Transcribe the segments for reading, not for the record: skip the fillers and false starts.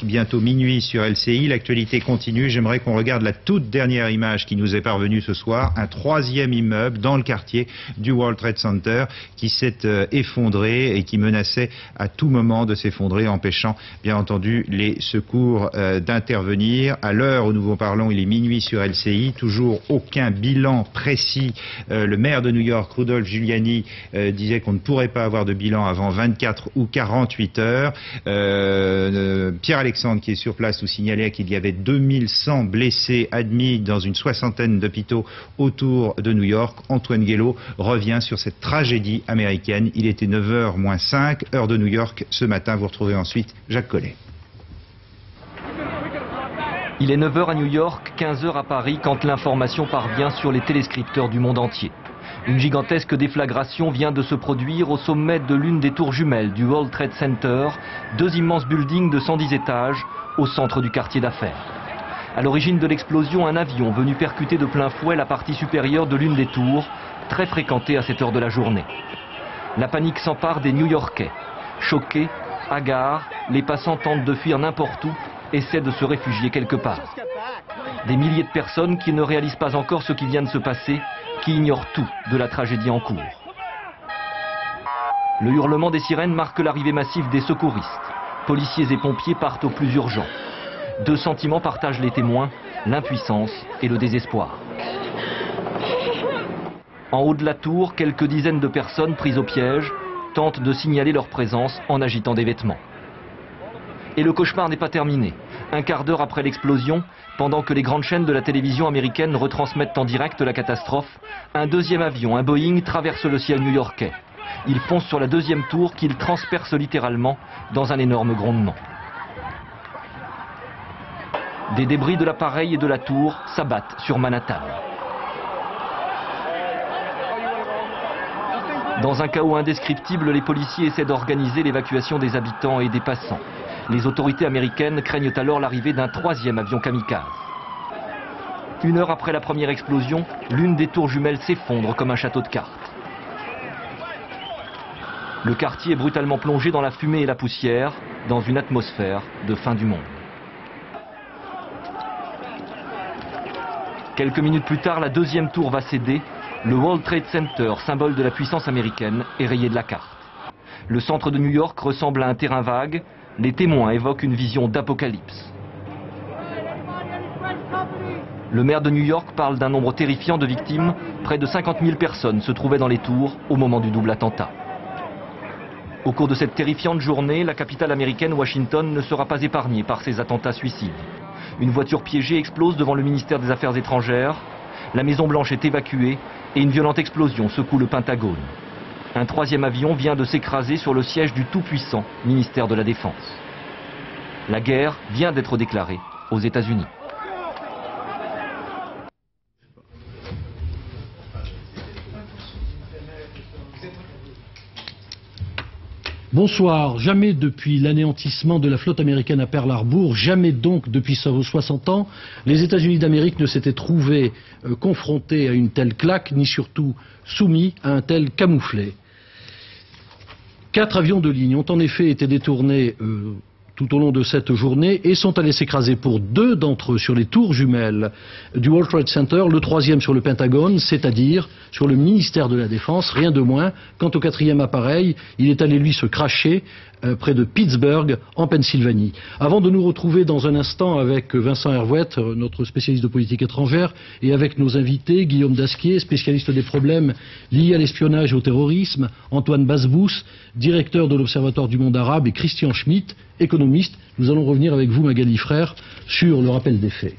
Bientôt minuit sur LCI, l'actualité continue. J'aimerais qu'on regarde la toute dernière image qui nous est parvenue ce soir. Un troisième immeuble dans le quartier du World Trade Center qui s'est effondré et qui menaçait à tout moment de s'effondrer, empêchant bien entendu les secours d'intervenir. À l'heure où nous vous parlons, il est minuit sur LCI. Toujours aucun bilan précis. Le maire de New York, Rudolph Giuliani, disait qu'on ne pourrait pas avoir de bilan avant 24 ou 48 heures. Pierre Alexandre, qui est sur place, nous signalait qu'il y avait 2100 blessés admis dans une soixantaine d'hôpitaux autour de New York. Antoine Guélaud revient sur cette tragédie américaine. Il était 9h moins 5, heure de New York ce matin. Vous retrouvez ensuite Jacques Collet. Il est 9h à New York, 15h à Paris quand l'information parvient sur les téléscripteurs du monde entier. Une gigantesque déflagration vient de se produire au sommet de l'une des tours jumelles du World Trade Center, deux immenses buildings de 110 étages au centre du quartier d'affaires. À l'origine de l'explosion, un avion venu percuter de plein fouet la partie supérieure de l'une des tours, très fréquentée à cette heure de la journée. La panique s'empare des New-Yorkais. Choqués, hagards, les passants tentent de fuir n'importe où, essaient de se réfugier quelque part. Des milliers de personnes qui ne réalisent pas encore ce qui vient de se passer, qui ignorent tout de la tragédie en cours. Le hurlement des sirènes marque l'arrivée massive des secouristes. Policiers et pompiers partent au plus urgent. Deux sentiments partagent les témoins, l'impuissance et le désespoir. En haut de la tour, quelques dizaines de personnes prises au piège tentent de signaler leur présence en agitant des vêtements. Et le cauchemar n'est pas terminé. Un quart d'heure après l'explosion, pendant que les grandes chaînes de la télévision américaine retransmettent en direct la catastrophe, un deuxième avion, un Boeing, traverse le ciel new-yorkais. Il fonce sur la deuxième tour qu'il transperce littéralement dans un énorme grondement. Des débris de l'appareil et de la tour s'abattent sur Manhattan. Dans un chaos indescriptible, les policiers essaient d'organiser l'évacuation des habitants et des passants. Les autorités américaines craignent alors l'arrivée d'un troisième avion kamikaze. Une heure après la première explosion, l'une des tours jumelles s'effondre comme un château de cartes. Le quartier est brutalement plongé dans la fumée et la poussière, dans une atmosphère de fin du monde. Quelques minutes plus tard, la deuxième tour va céder. Le World Trade Center, symbole de la puissance américaine, est rayé de la carte. Le centre de New York ressemble à un terrain vague. Les témoins évoquent une vision d'apocalypse. Le maire de New York parle d'un nombre terrifiant de victimes. Près de 50 000 personnes se trouvaient dans les tours au moment du double attentat. Au cours de cette terrifiante journée, la capitale américaine, Washington, ne sera pas épargnée par ces attentats suicides. Une voiture piégée explose devant le ministère des Affaires étrangères. La Maison-Blanche est évacuée et une violente explosion secoue le Pentagone. Un troisième avion vient de s'écraser sur le siège du tout-puissant ministère de la Défense. La guerre vient d'être déclarée aux États-Unis. Bonsoir. Jamais depuis l'anéantissement de la flotte américaine à Pearl Harbor, jamais donc depuis 60 ans, les États-Unis d'Amérique ne s'étaient trouvés confrontés à une telle claque, ni surtout soumis à un tel camouflet. 4 avions de ligne ont en effet été détournés tout au long de cette journée et sont allés s'écraser pour 2 d'entre eux sur les tours jumelles du World Trade Center, le 3e sur le Pentagone, c'est-à-dire sur le ministère de la Défense, rien de moins. Quant au 4e appareil, il est allé lui se cracher près de Pittsburgh, en Pennsylvanie. Avant de nous retrouver dans un instant avec Vincent Hervouet, notre spécialiste de politique étrangère, et avec nos invités, Guillaume Dasquier, spécialiste des problèmes liés à l'espionnage et au terrorisme, Antoine Basbous, directeur de l'Observatoire du monde arabe, et Christian Schmitt, économiste, nous allons revenir avec vous, Magali Frère, sur le rappel des faits.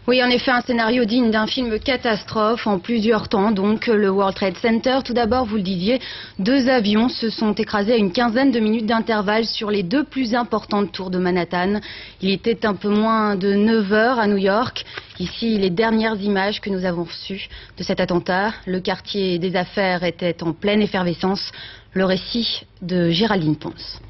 Oui, en effet, un scénario digne d'un film catastrophe en plusieurs temps. Donc, le World Trade Center, tout d'abord, vous le disiez, 2 avions se sont écrasés à une quinzaine de minutes d'intervalle sur les 2 plus importantes tours de Manhattan. Il était un peu moins de 9 heures à New York. Ici, les dernières images que nous avons reçues de cet attentat. Le quartier des affaires était en pleine effervescence. Le récit de Géraldine Ponce.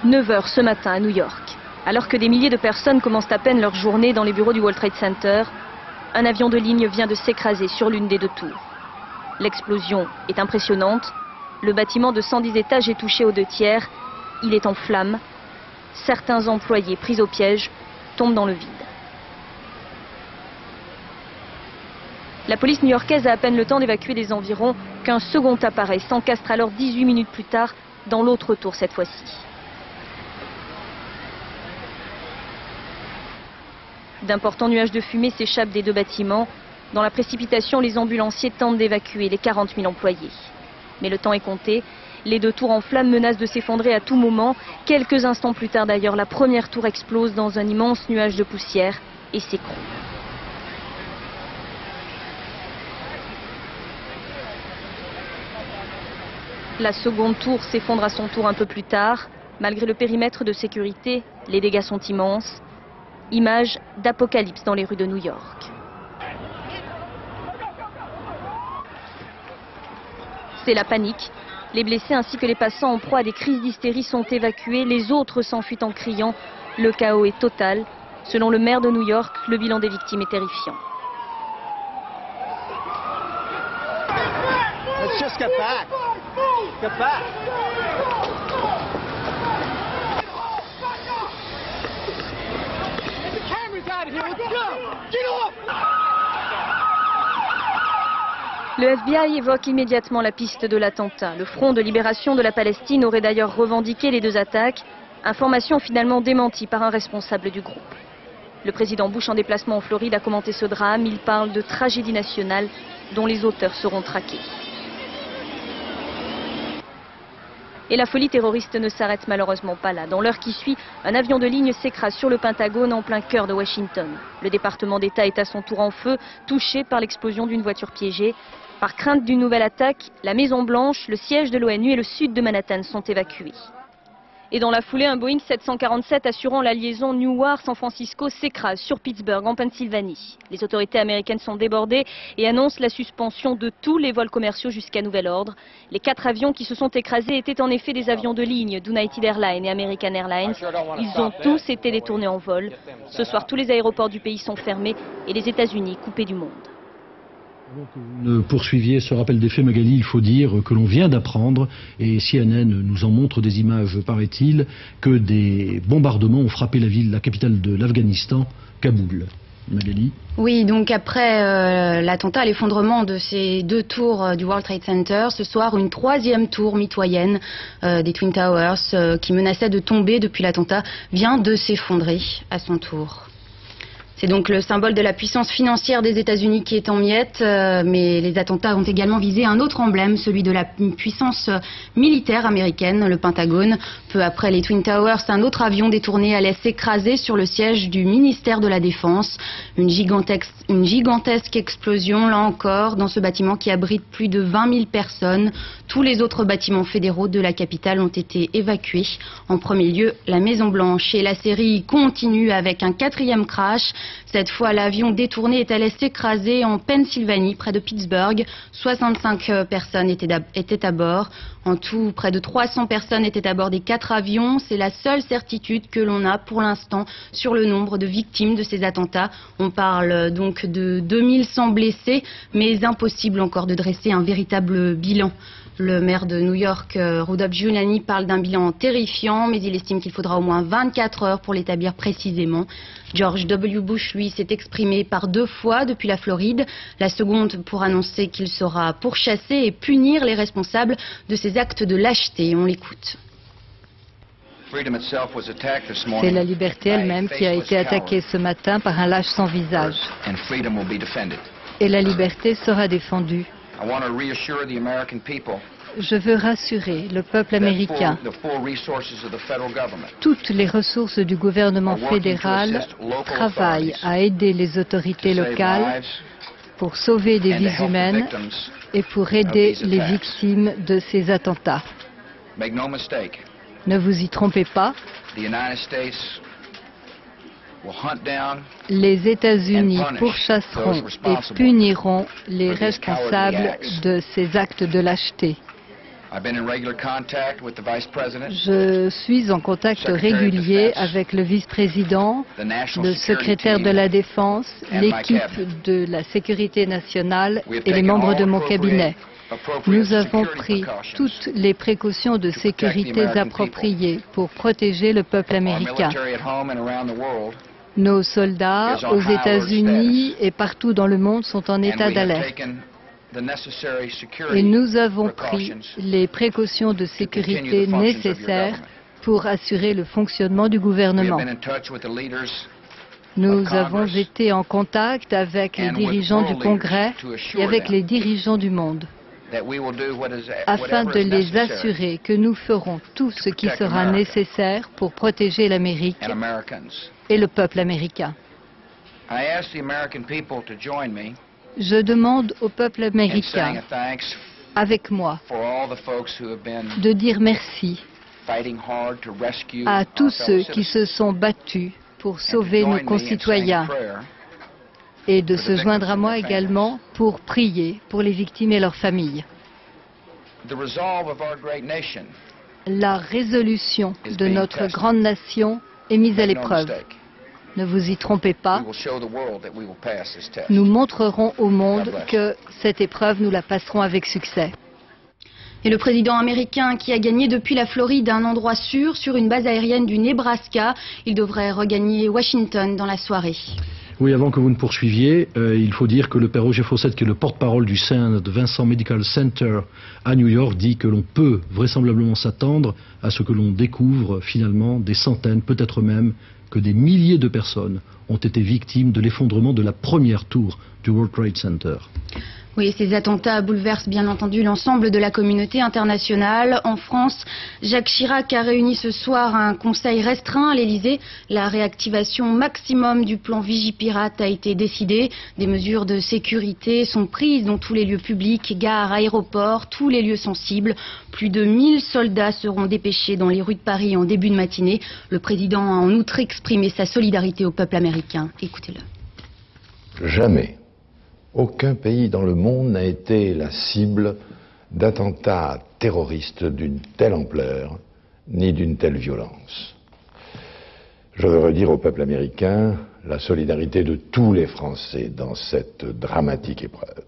9 heures ce matin à New York. Alors que des milliers de personnes commencent à peine leur journée dans les bureaux du World Trade Center, un avion de ligne vient de s'écraser sur l'une des 2 tours. L'explosion est impressionnante. Le bâtiment de 110 étages est touché aux 2/3. Il est en flammes. Certains employés pris au piège tombent dans le vide. La police new-yorkaise a à peine le temps d'évacuer les environs qu'un second appareil s'encastre alors 18 minutes plus tard dans l'autre tour cette fois-ci. D'importants nuages de fumée s'échappent des deux bâtiments. Dans la précipitation, les ambulanciers tentent d'évacuer les 40 000 employés. Mais le temps est compté. Les deux tours en flammes menacent de s'effondrer à tout moment. Quelques instants plus tard d'ailleurs, la première tour explose dans un immense nuage de poussière et s'écroule. La seconde tour s'effondre à son tour un peu plus tard. Malgré le périmètre de sécurité, les dégâts sont immenses. Image d'apocalypse dans les rues de New York. C'est la panique. Les blessés ainsi que les passants en proie à des crises d'hystérie sont évacués. Les autres s'enfuient en criant. Le chaos est total. Selon le maire de New York, le bilan des victimes est terrifiant. Let's just get back. Get back. The camera's out of here. Let's go. Get off. Le FBI évoque immédiatement la piste de l'attentat. Le Front de libération de la Palestine aurait d'ailleurs revendiqué les deux attaques, information finalement démentie par un responsable du groupe. Le président Bush en déplacement en Floride a commenté ce drame. Il parle de tragédie nationale dont les auteurs seront traqués. Et la folie terroriste ne s'arrête malheureusement pas là. Dans l'heure qui suit, un avion de ligne s'écrase sur le Pentagone en plein cœur de Washington. Le département d'État est à son tour en feu, touché par l'explosion d'une voiture piégée. Par crainte d'une nouvelle attaque, la Maison-Blanche, le siège de l'ONU et le sud de Manhattan sont évacués. Et dans la foulée, un Boeing 747 assurant la liaison Newark-San Francisco s'écrase sur Pittsburgh, en Pennsylvanie. Les autorités américaines sont débordées et annoncent la suspension de tous les vols commerciaux jusqu'à nouvel ordre. Les 4 avions qui se sont écrasés étaient en effet des avions de ligne d'United Airlines et American Airlines. Ils ont tous été détournés en vol. Ce soir, tous les aéroports du pays sont fermés et les États-Unis coupés du monde. Avant que vous ne poursuiviez ce rappel des faits, Magali, il faut dire que l'on vient d'apprendre, et CNN nous en montre des images, paraît-il, que des bombardements ont frappé la capitale de l'Afghanistan, Kaboul. Magali. Oui, donc après l'attentat, l'effondrement de ces 2 tours du World Trade Center, ce soir une 3e tour mitoyenne des Twin Towers qui menaçait de tomber depuis l'attentat vient de s'effondrer à son tour. C'est donc le symbole de la puissance financière des États-Unis qui est en miettes, mais les attentats ont également visé un autre emblème, celui de la puissance militaire américaine, le Pentagone. Peu après les Twin Towers, un autre avion détourné allait s'écraser sur le siège du ministère de la Défense. Une gigantesque explosion, là encore, dans ce bâtiment qui abrite plus de 20 000 personnes. Tous les autres bâtiments fédéraux de la capitale ont été évacués. En premier lieu, la Maison-Blanche. Et la série continue avec un 4e crash. Cette fois, l'avion détourné est allé s'écraser en Pennsylvanie, près de Pittsburgh. 65 personnes étaient à bord. En tout, près de 300 personnes étaient à bord des 4 avions. C'est la seule certitude que l'on a pour l'instant sur le nombre de victimes de ces attentats. On parle donc de 2100 blessés, mais impossible encore de dresser un véritable bilan. Le maire de New York, Rudolph Giuliani, parle d'un bilan terrifiant, mais il estime qu'il faudra au moins 24 heures pour l'établir précisément. George W. Bush, lui, s'est exprimé par 2 fois depuis la Floride. La seconde pour annoncer qu'il saura pourchasser et punir les responsables de ces actes de lâcheté. On l'écoute. C'est la liberté elle-même qui a été attaquée ce matin par un lâche sans visage. Et la liberté sera défendue. Je veux rassurer le peuple américain. Toutes les ressources du gouvernement fédéral travaillent à aider les autorités locales pour sauver des vies humaines et pour aider les victimes de ces attentats. Ne vous y trompez pas. Les États-Unis pourchasseront et puniront les responsables de ces actes de lâcheté. Je suis en contact régulier avec le vice-président, le secrétaire de la Défense, l'équipe de la sécurité nationale et les membres de mon cabinet. Nous avons pris toutes les précautions de sécurité appropriées pour protéger le peuple américain. Nos soldats aux États-Unis et partout dans le monde sont en état d'alerte. Et nous avons pris les précautions de sécurité nécessaires pour assurer le fonctionnement du gouvernement. Nous avons été en contact avec les dirigeants du Congrès et avec les dirigeants du monde afin de les assurer que nous ferons tout ce qui sera nécessaire pour protéger l'Amérique et le peuple américain. Je demande au peuple américain, avec moi, de dire merci à tous ceux qui se sont battus pour sauver nos concitoyens et de se joindre à moi également pour prier pour les victimes et leurs familles. La résolution de notre grande nation est mise à l'épreuve. Ne vous y trompez pas. Nous montrerons au monde que cette épreuve, nous la passerons avec succès. Et le président américain qui a gagné depuis la Floride un endroit sûr sur une base aérienne du Nebraska, il devrait regagner Washington dans la soirée. Oui, avant que vous ne poursuiviez, il faut dire que le père Roger Fawcett, qui est le porte-parole du St. Vincent Medical Center à New York, dit que l'on peut vraisemblablement s'attendre à ce que l'on découvre finalement des centaines, peut-être même que des milliers de personnes ont été victimes de l'effondrement de la première tour du World Trade Center. Oui, ces attentats bouleversent bien entendu l'ensemble de la communauté internationale. En France, Jacques Chirac a réuni ce soir un conseil restreint à l'Elysée. La réactivation maximum du plan Vigipirate a été décidée. Des mesures de sécurité sont prises dans tous les lieux publics, gares, aéroports, tous les lieux sensibles. Plus de 1000 soldats seront dépêchés dans les rues de Paris en début de matinée. Le président a en outre exprimé sa solidarité au peuple américain. Écoutez-le. Jamais aucun pays dans le monde n'a été la cible d'attentats terroristes d'une telle ampleur, ni d'une telle violence. Je veux redire au peuple américain la solidarité de tous les Français dans cette dramatique épreuve.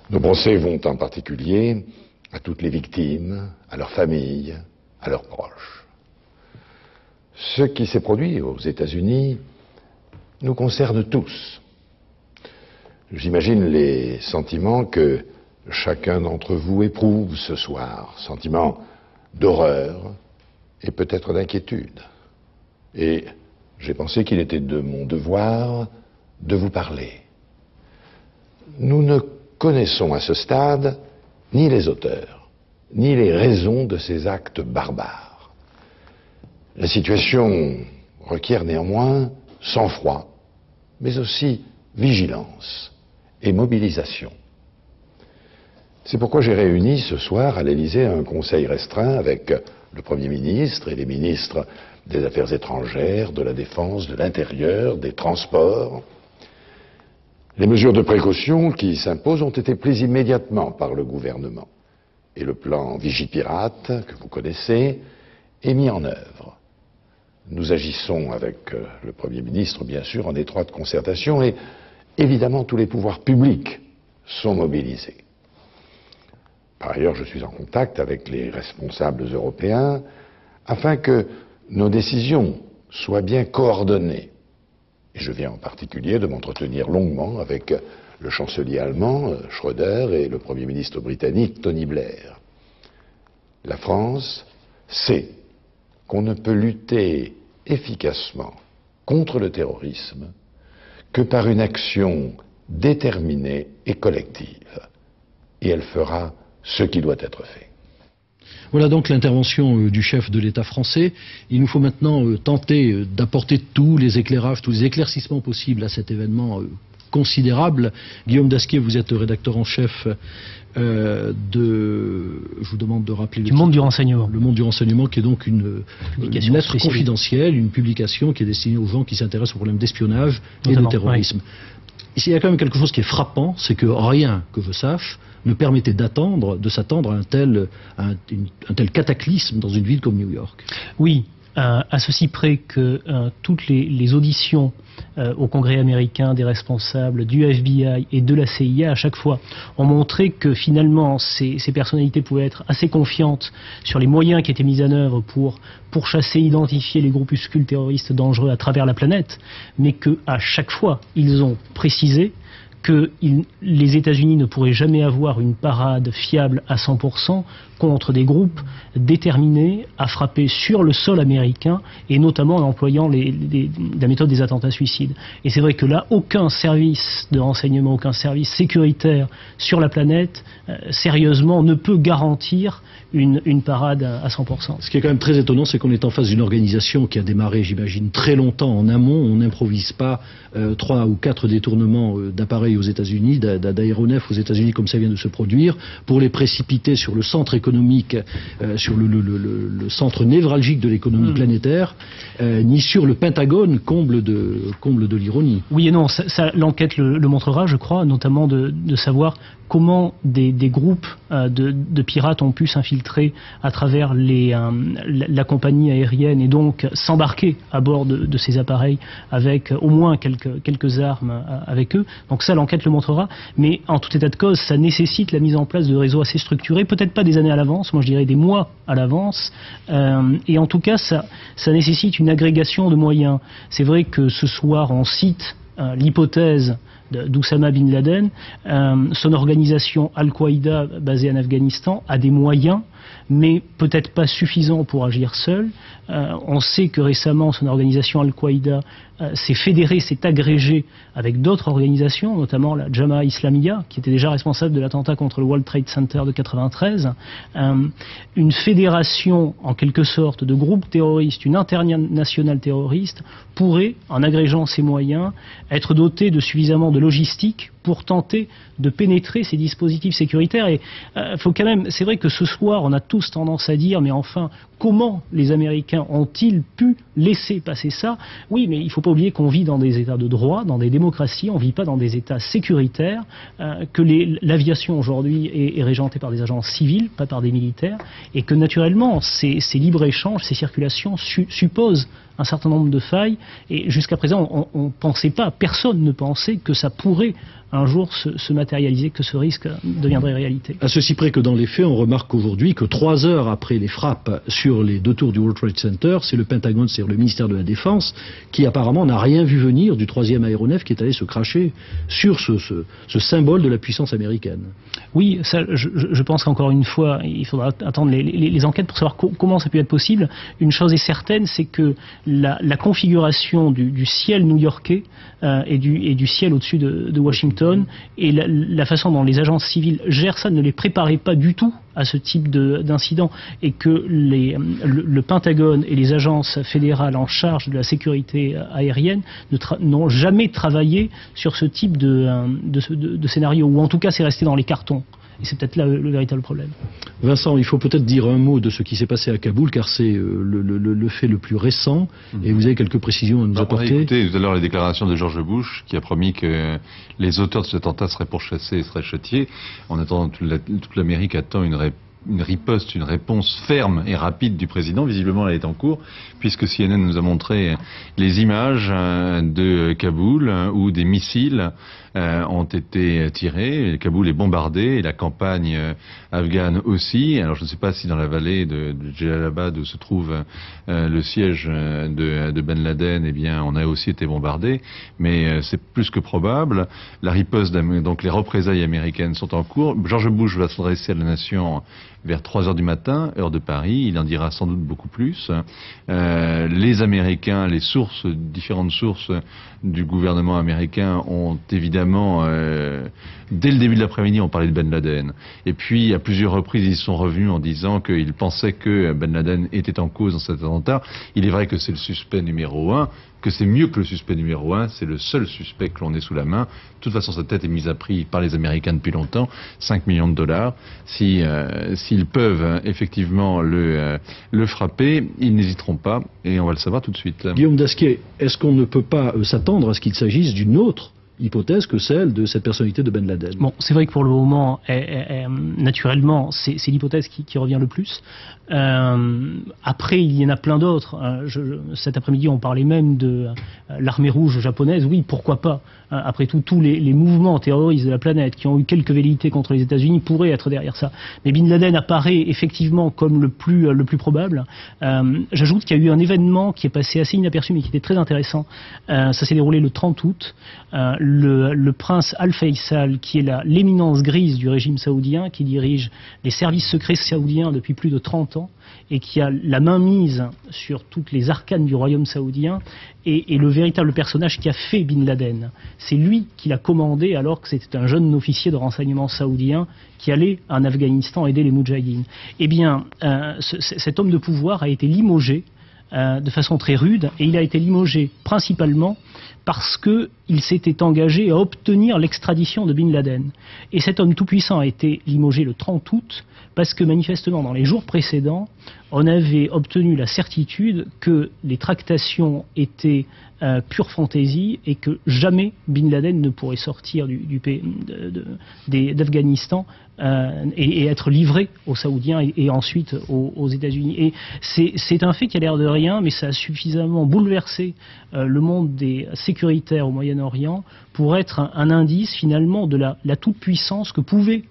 Nos pensées vont en particulier à toutes les victimes, à leurs familles, à leurs proches. Ce qui s'est produit aux États-Unis nous concerne tous. J'imagine les sentiments que chacun d'entre vous éprouve ce soir, sentiments d'horreur et peut-être d'inquiétude. Et j'ai pensé qu'il était de mon devoir de vous parler. Nous ne connaissons à ce stade ni les auteurs, ni les raisons de ces actes barbares. La situation requiert néanmoins sang-froid, mais aussi vigilance et mobilisation. C'est pourquoi j'ai réuni ce soir à l'Élysée un conseil restreint avec le Premier ministre et les ministres des Affaires étrangères, de la Défense, de l'Intérieur, des Transports. Les mesures de précaution qui s'imposent ont été prises immédiatement par le gouvernement. Et le plan Vigipirate, que vous connaissez, est mis en œuvre. Nous agissons avec le Premier ministre, bien sûr, en étroite concertation et évidemment, tous les pouvoirs publics sont mobilisés. Par ailleurs, je suis en contact avec les responsables européens afin que nos décisions soient bien coordonnées. Et je viens en particulier de m'entretenir longuement avec le chancelier allemand, Schröder, et le Premier ministre britannique, Tony Blair. La France sait qu'on ne peut lutter efficacement contre le terrorisme que par une action déterminée et collective. Et elle fera ce qui doit être fait. Voilà donc l'intervention du chef de l'État français. Il nous faut maintenant tenter d'apporter tous les éclairages, tous les éclaircissements possibles à cet événement considérable. Guillaume Dasquier, vous êtes rédacteur en chef je vous demande de rappeler du Monde du Renseignement. Le Monde du Renseignement, qui est donc une lettre confidentielle, une publication qui est destinée aux gens qui s'intéressent aux problèmes d'espionnage et de terrorisme. Ouais. Il y a quand même quelque chose qui est frappant, c'est que rien que je sache ne permettait de s'attendre à un tel cataclysme dans une ville comme New York. Oui, à ceci près que toutes les auditions au Congrès américain des responsables du FBI et de la CIA à chaque fois ont montré que finalement ces personnalités pouvaient être assez confiantes sur les moyens qui étaient mis en œuvre pour pourchasser, identifier les groupuscules terroristes dangereux à travers la planète, mais qu'à chaque fois ils ont précisé que les États-Unis ne pourraient jamais avoir une parade fiable à 100% contre des groupes déterminés à frapper sur le sol américain et notamment en employant la méthode des attentats suicides. Et c'est vrai que là, aucun service de renseignement, aucun service sécuritaire sur la planète, sérieusement, ne peut garantir une parade à 100%. Ce qui est quand même très étonnant, c'est qu'on est en face d'une organisation qui a démarré, j'imagine, très longtemps en amont. On n'improvise pas 3 ou 4 détournements d'appareils aux États-Unis, d'aéronefs aux États-Unis comme ça vient de se produire, pour les précipiter sur le centre économique, sur le centre névralgique de l'économie planétaire, ni sur le Pentagone, comble de l'ironie. Oui et non, l'enquête le montrera, je crois, notamment de savoir comment des groupes de pirates ont pu s'infiltrer à travers la compagnie aérienne et donc s'embarquer à bord de ces appareils avec au moins quelques armes avec eux. Donc ça, l'enquête le montrera. Mais en tout état de cause, ça nécessite la mise en place de réseaux assez structurés, peut-être pas des années à l'avance, moi je dirais des mois à l'avance. Et en tout cas, ça nécessite une agrégation de moyens. C'est vrai que ce soir, on cite l'hypothèse d'Oussama Bin Laden, son organisation Al-Qaïda basée en Afghanistan a des moyens, mais peut-être pas suffisants pour agir seule. On sait que récemment son organisation Al-Qaïda s'est fédérée, s'est agrégée avec d'autres organisations, notamment la Jama'a Islamiyya, qui était déjà responsable de l'attentat contre le World Trade Center de 93. Une fédération, en quelque sorte, de groupes terroristes, une internationale terroriste, pourrait, en agrégeant ses moyens, être dotée de suffisamment de logistique pour tenter de pénétrer ces dispositifs sécuritaires. Et faut quand même, c'est vrai que ce soir, on a tous tendance à dire, mais enfin, comment les Américains ont-ils pu laisser passer ça? Oui, mais il ne faut pas oublier qu'on vit dans des États de droit, dans des démocraties, on ne vit pas dans des États sécuritaires, que l'aviation aujourd'hui est régentée par des agents civils, pas par des militaires, et que naturellement, ces libres-échanges, ces circulations supposent un certain nombre de failles, et jusqu'à présent, on ne pensait pas, personne ne pensait que ça pourrait un jour se matérialiser, que ce risque deviendrait réalité. À ceci près que dans les faits, on remarque aujourd'hui que 3 heures après les frappes sur les 2 tours du World Trade Center, c'est le Pentagone, c'est le ministère de la Défense, qui apparemment n'a rien vu venir du 3e aéronef qui est allé se cracher sur ce symbole de la puissance américaine. Oui, ça, je pense qu'encore une fois, il faudra attendre les enquêtes pour savoir comment ça peut être possible. Une chose est certaine, c'est que la configuration du ciel new-yorkais et du ciel au-dessus de Washington et la façon dont les agences civiles gèrent ça ne les préparait pas du tout à ce type d'incident, et que le Pentagone et les agences fédérales en charge de la sécurité aérienne n'ont jamais travaillé sur ce type de scénario, ou en tout cas c'est resté dans les cartons. Et c'est peut-être là le véritable problème. Vincent, il faut peut-être dire un mot de ce qui s'est passé à Kaboul, car c'est le fait le plus récent, et vous avez quelques précisions à nous apporter. On a écouté tout à l'heure les déclarations de George Bush, qui a promis que les auteurs de cet attentat seraient pourchassés et seraient châtiés. En attendant, toute l'Amérique attend une riposte, une réponse ferme et rapide du président. Visiblement, elle est en cours, puisque CNN nous a montré les images de Kaboul où des missiles ont été tirés. Kaboul est bombardé et la campagne afghane aussi. Alors je ne sais pas si dans la vallée de Jalalabad où se trouve le siège de Ben Laden, eh bien on a aussi été bombardé, mais c'est plus que probable. La riposte, donc les représailles américaines sont en cours. George Bush va s'adresser à la nation vers 3 heures du matin, heure de Paris. Il en dira sans doute beaucoup plus. Les Américains, différentes sources du gouvernement américain ont évidemment, dès le début de l'après-midi, on parlait de Ben Laden. Et puis, à plusieurs reprises, ils sont revenus en disant qu'ils pensaient que Ben Laden était en cause dans cet attentat. Il est vrai que c'est le suspect numéro 1, que c'est mieux que le suspect numéro 1, c'est le seul suspect que l'on ait sous la main. De toute façon, sa tête est mise à prix par les Américains depuis longtemps, 5 millions de dollars. S'ils peuvent effectivement le frapper, ils n'hésiteront pas, et on va le savoir tout de suite. Guillaume Dasquier, est-ce qu'on ne peut pas s'attendre à ce qu'il s'agisse d'une autre hypothèse que celle de cette personnalité de Ben Laden. Bon, c'est vrai que pour le moment, naturellement, c'est l'hypothèse qui revient le plus. Après, il y en a plein d'autres. Cet après-midi, on parlait même de l'armée rouge japonaise. Oui, pourquoi pas? Après tout, tous les mouvements terroristes de la planète qui ont eu quelques velléités contre les États-Unis pourraient être derrière ça. Mais Bin Laden apparaît effectivement comme le plus probable. J'ajoute qu'il y a eu un événement qui est passé assez inaperçu, mais qui était très intéressant. Ça s'est déroulé le 30 août. Le prince Al-Faisal, qui est l'éminence grise du régime saoudien, qui dirige les services secrets saoudiens depuis plus de 30 ans, et qui a la main mise sur toutes les arcanes du royaume saoudien, et le véritable personnage qui a fait Bin Laden. C'est lui qui l'a commandé alors que c'était un jeune officier de renseignement saoudien qui allait en Afghanistan aider les Moudjahidines. Eh bien, cet homme de pouvoir a été limogé de façon très rude, et il a été limogé principalement parce qu'il s'était engagé à obtenir l'extradition de Bin Laden. Et cet homme tout-puissant a été limogé le 30 août parce que manifestement dans les jours précédents, on avait obtenu la certitude que les tractations étaient pure fantaisie et que jamais Bin Laden ne pourrait sortir du pays d'Afghanistan et être livré aux Saoudiens et ensuite aux États-Unis. Et c'est un fait qui a l'air de rien, mais ça a suffisamment bouleversé le monde sécuritaire au Moyen-Orient pour être un indice finalement de la toute-puissance que pouvait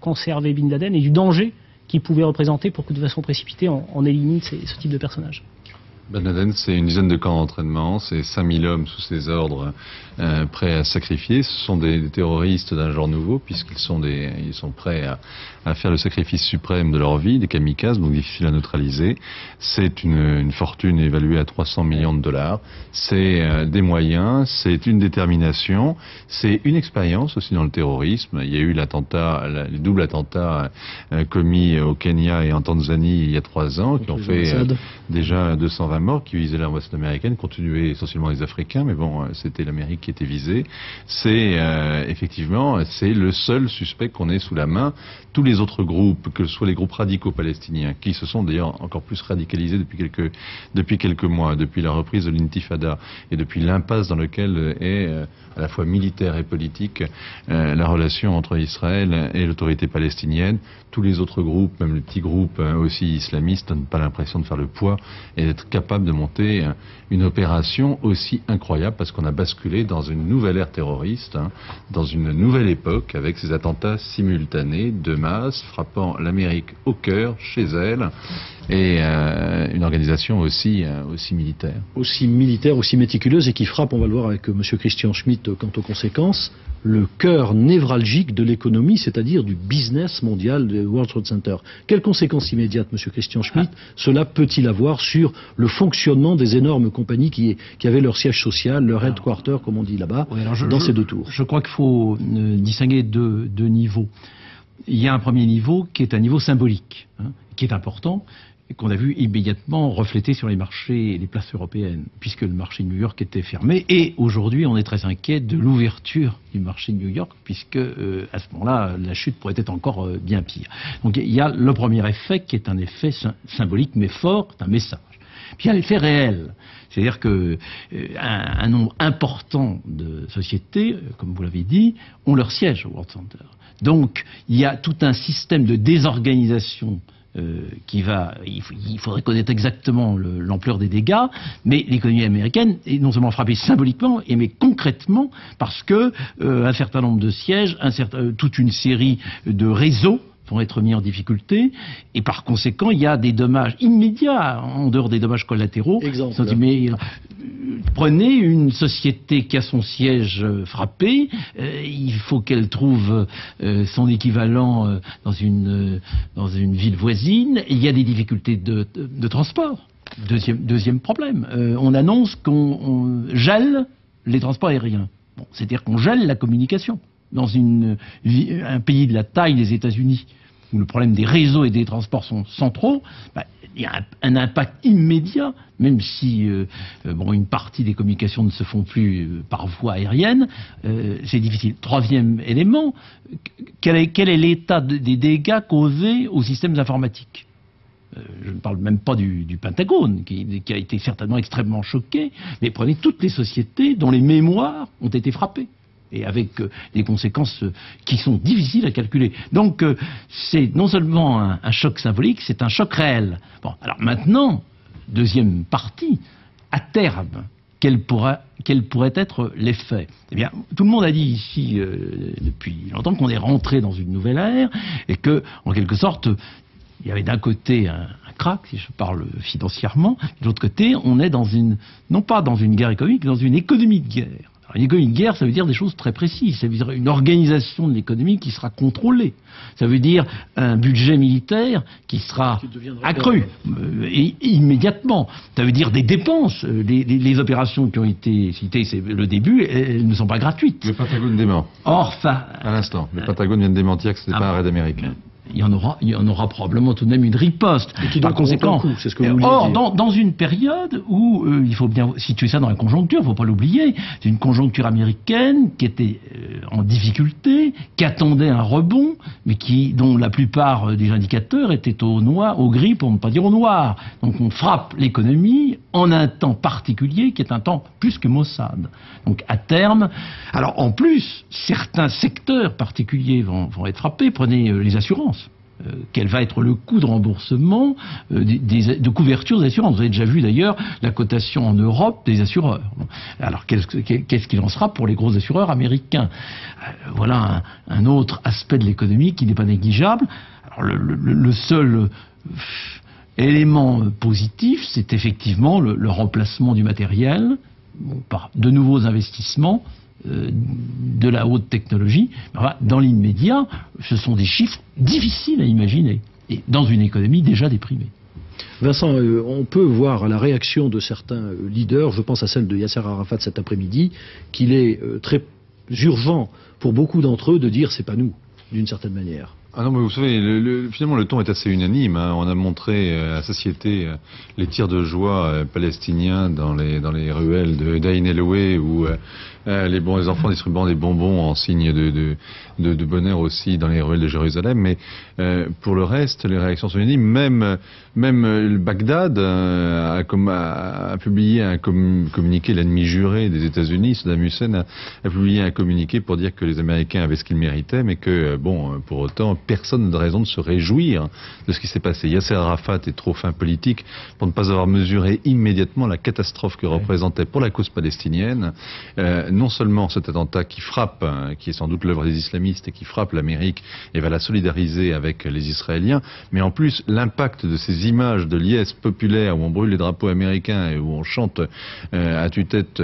conserver Bin Laden et du danger qu'il pouvait représenter pour que de façon précipitée on élimine ce type de personnage. Ben Laden, c'est une dizaine de camps d'entraînement, c'est 5000 hommes sous ses ordres prêts à sacrifier. Ce sont des terroristes d'un genre nouveau, puisqu'ils sont prêts à faire le sacrifice suprême de leur vie, des kamikazes, donc difficiles à neutraliser. C'est une fortune évaluée à 300 millions de dollars. C'est des moyens, c'est une détermination, c'est une expérience aussi dans le terrorisme. Il y a eu les doubles attentats commis au Kenya et en Tanzanie il y a 3 ans, qui ont fait déjà 220 morts, qui visaient l'arme ouest-américaine, continuaient essentiellement les Africains, mais bon, c'était l'Amérique qui était visée. C'est effectivement, c'est le seul suspect qu'on ait sous la main. Tous les autres groupes, que ce soit les groupes radicaux palestiniens, qui se sont d'ailleurs encore plus radicalisés depuis quelques mois, depuis la reprise de l'intifada et depuis l'impasse dans laquelle est à la fois militaire et politique la relation entre Israël et l'autorité palestinienne. Tous les autres groupes, même les petits groupes aussi islamistes, n'ont pas l'impression de faire le poids et d'être capables de monter une opération aussi incroyable, parce qu'on a basculé dans une nouvelle ère terroriste, dans une nouvelle époque, avec ces attentats simultanés de masse frappant l'Amérique au cœur, chez elle, et une organisation aussi militaire. Aussi militaire, aussi méticuleuse, et qui frappe, on va le voir avec M. Christian Schmitt quant aux conséquences, le cœur névralgique de l'économie, c'est-à-dire du business mondial du World Trade Center. Quelles conséquences immédiates, M. Christian Schmitt, cela peut-il avoir sur le fonctionnement des énormes compagnies qui avaient leur siège social, leur headquarter, comme on dit là-bas, dans ces deux tours? Je crois qu'il faut distinguer deux niveaux. Il y a un premier niveau qui est un niveau symbolique, qui est important, et qu'on a vu immédiatement refléter sur les marchés et les places européennes, puisque le marché de New York était fermé. Et aujourd'hui, on est très inquiet de l'ouverture du marché de New York, puisque à ce moment-là, la chute pourrait être encore bien pire. Donc il y a le premier effet qui est un effet symbolique, mais fort, un message. Puis il y a l'effet réel. C'est-à-dire que un nombre important de sociétés, comme vous l'avez dit, ont leur siège au World Center. Donc il y a tout un système de désorganisation il faudrait connaître exactement l'ampleur des dégâts, mais l'économie américaine est non seulement frappée symboliquement, mais concrètement, parce que un certain nombre de sièges, toute une série de réseaux vont être mis en difficulté, et par conséquent, il y a des dommages immédiats, en dehors des dommages collatéraux. Exemple. Prenez une société qui a son siège frappé, il faut qu'elle trouve son équivalent dans une ville voisine, il y a des difficultés de transport. Deuxième problème, on annonce qu'on gèle les transports aériens. Bon, c'est-à-dire qu'on gèle la communication. Dans un pays de la taille des États-Unis, où le problème des réseaux et des transports sont centraux, il y a un impact immédiat, même si une partie des communications ne se font plus par voie aérienne, c'est difficile. Troisième élément, quel est l'état des dégâts causés aux systèmes informatiques ? Je ne parle même pas du Pentagone, qui a été certainement extrêmement choqué, mais prenez toutes les sociétés dont les mémoires ont été frappées. et avec des conséquences qui sont difficiles à calculer. Donc c'est non seulement un choc symbolique, c'est un choc réel. Bon, alors maintenant, deuxième partie, à terme, quel pourrait être l'effet? Eh bien, tout le monde a dit ici depuis longtemps qu'on est rentré dans une nouvelle ère et que, en quelque sorte, il y avait d'un côté un crack, si je parle financièrement, et de l'autre côté, on est dans non pas dans une guerre économique, mais dans une économie de guerre. Alors, une économie de guerre, ça veut dire des choses très précises. Ça veut dire une organisation de l'économie qui sera contrôlée. Ça veut dire un budget militaire qui sera accru immédiatement. Ça veut dire des dépenses. Les opérations qui ont été citées, c'est le début, elles ne sont pas gratuites. Le Pentagone dément. Or, ça... À l'instant, le Pentagone vient de démentir que ce n'est pas un raid américain. Il y en aura probablement tout de même une riposte. Et qui doit conséquent. C'est ce que vous or, dans une période où il faut bien situer ça dans la conjoncture, il ne faut pas l'oublier, c'est une conjoncture américaine qui était en difficulté, qui attendait un rebond, mais dont la plupart des indicateurs étaient au gris, pour ne pas dire au noir. Donc on frappe l'économie en un temps particulier, qui est un temps plus que maussade. Donc à terme, alors en plus, certains secteurs particuliers vont être frappés. Prenez les assurances. Quel va être le coût de remboursement de couverture des assurances? Vous avez déjà vu d'ailleurs la cotation en Europe des assureurs. Alors qu'est-ce qu'il en sera pour les gros assureurs américains? Voilà un autre aspect de l'économie qui n'est pas négligeable. Alors le seul élément positif, c'est effectivement le remplacement du matériel par de nouveaux investissements de la haute technologie. Dans l'immédiat, ce sont des chiffres difficiles à imaginer, et dans une économie déjà déprimée. Vincent, on peut voir à la réaction de certains leaders, je pense à celle de Yasser Arafat cet après-midi, qu'il est très urgent pour beaucoup d'entre eux de dire c'est pas nous, d'une certaine manière. Ah non, mais vous savez, finalement le ton est assez unanime. Hein. On a montré à satiété les tirs de joie palestiniens dans les ruelles d'Ain El-Oué, où les enfants distribuant des bonbons en signe de bonheur aussi dans les ruelles de Jérusalem. Mais pour le reste, les réactions sont unanimes. Même Bagdad a publié un communiqué, l'ennemi juré des États-Unis, Saddam Hussein, a publié un communiqué pour dire que les Américains avaient ce qu'ils méritaient, mais que, pour autant, personne n'a raison de se réjouir de ce qui s'est passé. Yasser Arafat est trop fin politique pour ne pas avoir mesuré immédiatement la catastrophe que représentait pour la cause palestinienne non seulement cet attentat qui frappe, qui est sans doute l'œuvre des islamistes et qui frappe l'Amérique et va la solidariser avec les Israéliens, mais en plus l'impact de ces images de liesse populaire où on brûle les drapeaux américains et où on chante à tue-tête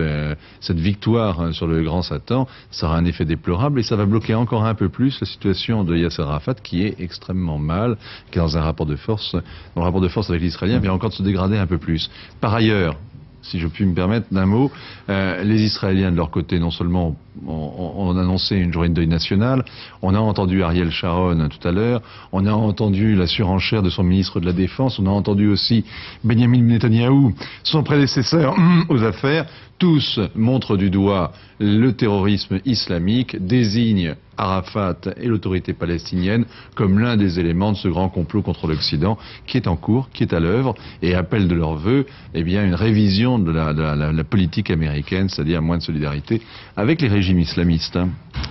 cette victoire sur le grand Satan, ça aura un effet déplorable et ça va bloquer encore un peu plus la situation de Yasser Arafat qui est extrêmement mal, qui est dans un rapport de force, avec les Israéliens vient encore de se dégrader un peu plus. Par ailleurs, si je puis me permettre d'un mot, les Israéliens de leur côté, non seulement ont annoncé une journée de deuil national, on a entendu Ariel Sharon tout à l'heure, on a entendu la surenchère de son ministre de la Défense, on a entendu aussi Benjamin Netanyahou, son prédécesseur aux affaires, tous montrent du doigt le terrorisme islamique, désignent Arafat et l'autorité palestinienne comme l'un des éléments de ce grand complot contre l'Occident qui est en cours, qui est à l'œuvre, et appellent de leur vœu une révision de la politique américaine, c'est-à-dire moins de solidarité avec les régimes islamistes.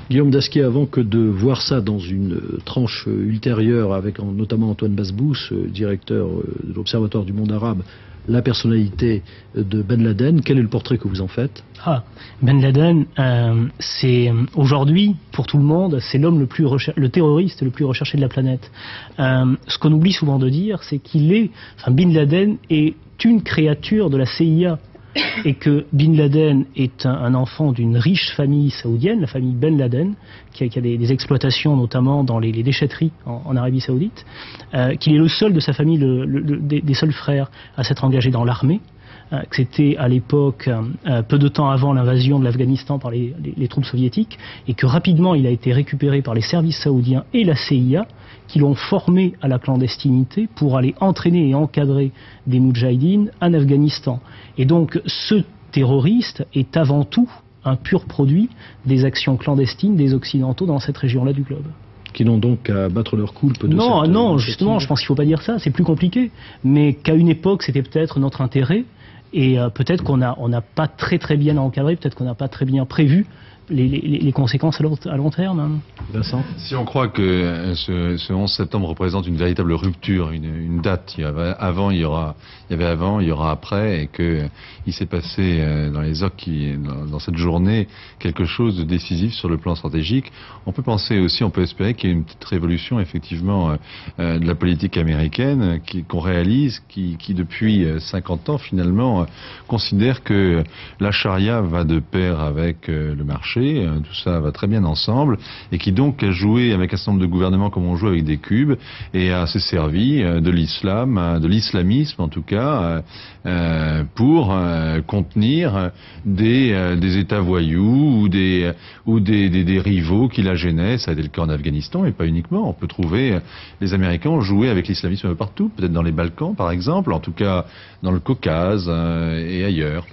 Guillaume Dasquier, avant que de voir ça dans une tranche ultérieure, avec notamment Antoine Basbous, directeur de l'Observatoire du monde arabe, la personnalité de Ben Laden, quel est le portrait que vous en faites? Ben Laden, c'est aujourd'hui, pour tout le monde, c'est l'homme le terroriste le plus recherché de la planète. Ce qu'on oublie souvent de dire, c'est Bin Laden est une créature de la CIA. Et que Bin Laden est un enfant d'une riche famille saoudienne, la famille Ben Laden, qui a des exploitations notamment dans les déchetteries en Arabie Saoudite, qu'il est le seul de sa famille, des seuls frères à s'être engagé dans l'armée, que c'était à l'époque, peu de temps avant l'invasion de l'Afghanistan par les troupes soviétiques, et que rapidement il a été récupéré par les services saoudiens et la CIA, qui l'ont formé à la clandestinité pour aller entraîner et encadrer des moudjahidines en Afghanistan. Et donc ce terroriste est avant tout un pur produit des actions clandestines des Occidentaux dans cette région-là du globe. Qui n'ont donc qu'à battre leur coulpe de Non, justement, je pense qu'il ne faut pas dire ça, c'est plus compliqué. Mais qu'à une époque, c'était peut-être notre intérêt, et peut-être qu'on n'a pas très bien encadré, peut-être qu'on n'a pas très bien prévu les conséquences à long terme. Vincent ? Si on croit que ce 11 septembre représente une véritable rupture, une date, il y avait avant, il y aura après, et que il s'est passé dans les OC, dans cette journée, quelque chose de décisif sur le plan stratégique, on peut espérer qu'il y ait une petite révolution effectivement de la politique américaine qu'on réalise, qui depuis 50 ans finalement considère que la charia va de pair avec le marché, tout ça va très bien ensemble, et qui donc a joué avec un certain nombre de gouvernements comme on joue avec des cubes, et s'est servi de l'islam, de l'islamisme en tout cas, pour contenir des États voyous ou des rivaux qui la gênaient. Ça a été le cas en Afghanistan, et pas uniquement. On peut trouver, les Américains ont joué avec l'islamisme un peu partout, peut-être dans les Balkans par exemple, en tout cas dans le Caucase et ailleurs.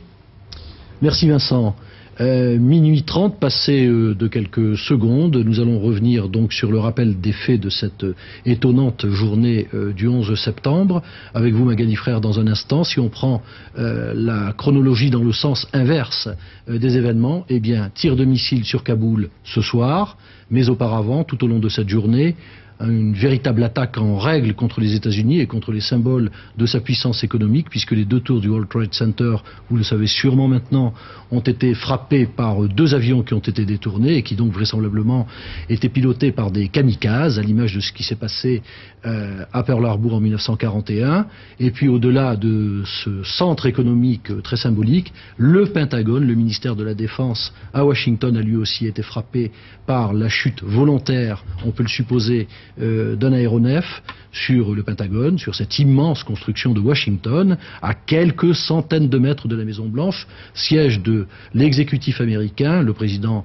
Merci Vincent. Minuit 30, passé de quelques secondes, nous allons revenir donc sur le rappel des faits de cette étonnante journée du 11 septembre. Avec vous, Magali Frère, dans un instant. Si on prend la chronologie dans le sens inverse des événements, eh bien, tir de missile sur Kaboul ce soir, mais auparavant, tout au long de cette journée, une véritable attaque en règle contre les États-Unis et contre les symboles de sa puissance économique, puisque les deux tours du World Trade Center, vous le savez sûrement maintenant, ont été frappés par deux avions qui ont été détournés et qui donc vraisemblablement étaient pilotés par des kamikazes, à l'image de ce qui s'est passé à Pearl Harbor en 1941. Et puis au-delà de ce centre économique très symbolique, le Pentagone, le ministère de la Défense à Washington, a lui aussi été frappé par la chute volontaire, on peut le supposer, d'un aéronef sur le Pentagone, sur cette immense construction de Washington, à quelques centaines de mètres de la Maison-Blanche, siège de l'exécutif américain. Le président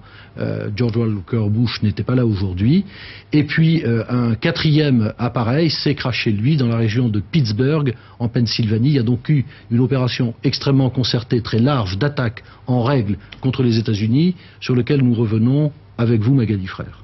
George Walker Bush n'était pas là aujourd'hui. Et puis un quatrième appareil s'est crashé, lui, dans la région de Pittsburgh, en Pennsylvanie. Il y a donc eu une opération extrêmement concertée, très large, d'attaque en règle contre les États-Unis, sur lequel nous revenons avec vous, Magali Frère.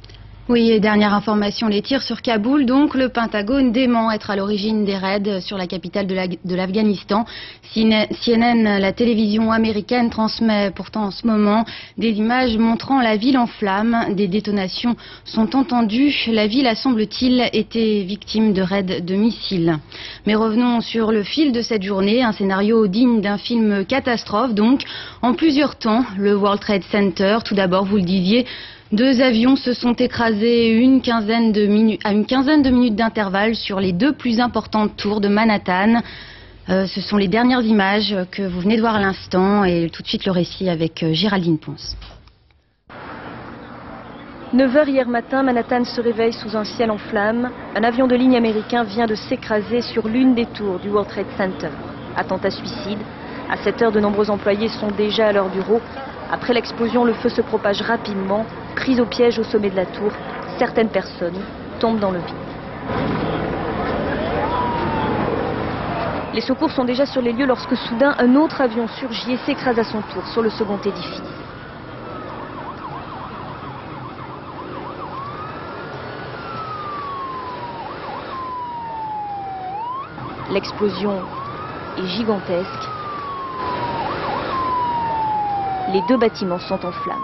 Oui, et dernière information, les tirs sur Kaboul. Donc, le Pentagone dément être à l'origine des raids sur la capitale de l'Afghanistan. CNN, la télévision américaine, transmet pourtant en ce moment des images montrant la ville en flammes. Des détonations sont entendues. La ville a, semble-t-il, été victime de raids de missiles. Mais revenons sur le fil de cette journée. Un scénario digne d'un film catastrophe, donc, en plusieurs temps. Le World Trade Center, tout d'abord, vous le disiez, 2 avions se sont écrasés à une quinzaine de minutes d'intervalle sur les 2 plus importantes tours de Manhattan. Ce sont les dernières images que vous venez de voir à l'instant, et tout de suite le récit avec Géraldine Ponce. 9h hier matin, Manhattan se réveille sous un ciel en flammes. Un avion de ligne américain vient de s'écraser sur l'une des tours du World Trade Center. Attentat suicide. À 7h, de nombreux employés sont déjà à leur bureau. Après l'explosion, le feu se propage rapidement. Pris au piège au sommet de la tour, certaines personnes tombent dans le vide. Les secours sont déjà sur les lieux lorsque soudain un autre avion surgit et s'écrase à son tour sur le second édifice. L'explosion est gigantesque. Les 2 bâtiments sont en flammes.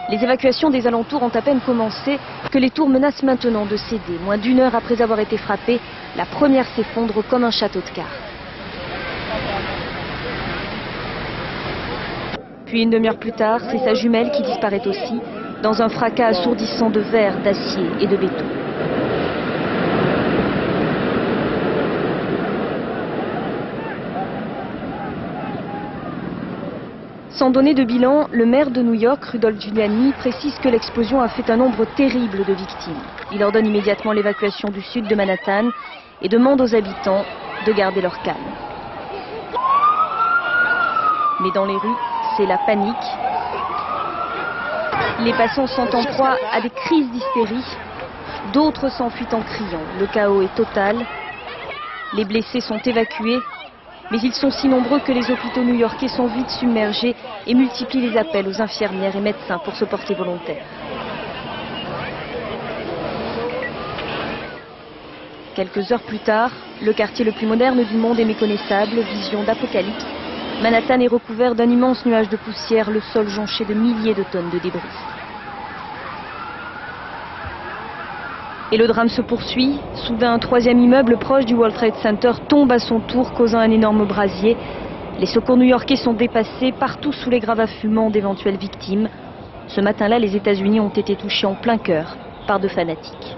Les évacuations des alentours ont à peine commencé que les tours menacent maintenant de céder. Moins d'1 heure après avoir été frappée, la première s'effondre comme un château de cartes. Puis une demi-heure plus tard, c'est sa jumelle qui disparaît aussi, dans un fracas assourdissant de verre, d'acier et de béton. Sans donner de bilan, le maire de New York, Rudolph Giuliani, précise que l'explosion a fait un nombre terrible de victimes. Il ordonne immédiatement l'évacuation du sud de Manhattan et demande aux habitants de garder leur calme. Mais dans les rues, c'est la panique. Les passants sont en proie à des crises d'hystérie. D'autres s'enfuient en criant. Le chaos est total. Les blessés sont évacués. Mais ils sont si nombreux que les hôpitaux new-yorkais sont vite submergés et multiplient les appels aux infirmières et médecins pour se porter volontaires. Quelques heures plus tard, le quartier le plus moderne du monde est méconnaissable, vision d'apocalypse. Manhattan est recouvert d'un immense nuage de poussière, le sol jonché de milliers de tonnes de débris. Et le drame se poursuit. Soudain, un troisième immeuble proche du World Trade Center tombe à son tour, causant un énorme brasier. Les secours new-yorkais sont dépassés, partout sous les gravats fumants d'éventuelles victimes. Ce matin-là, les États-Unis ont été touchés en plein cœur par 2 fanatiques.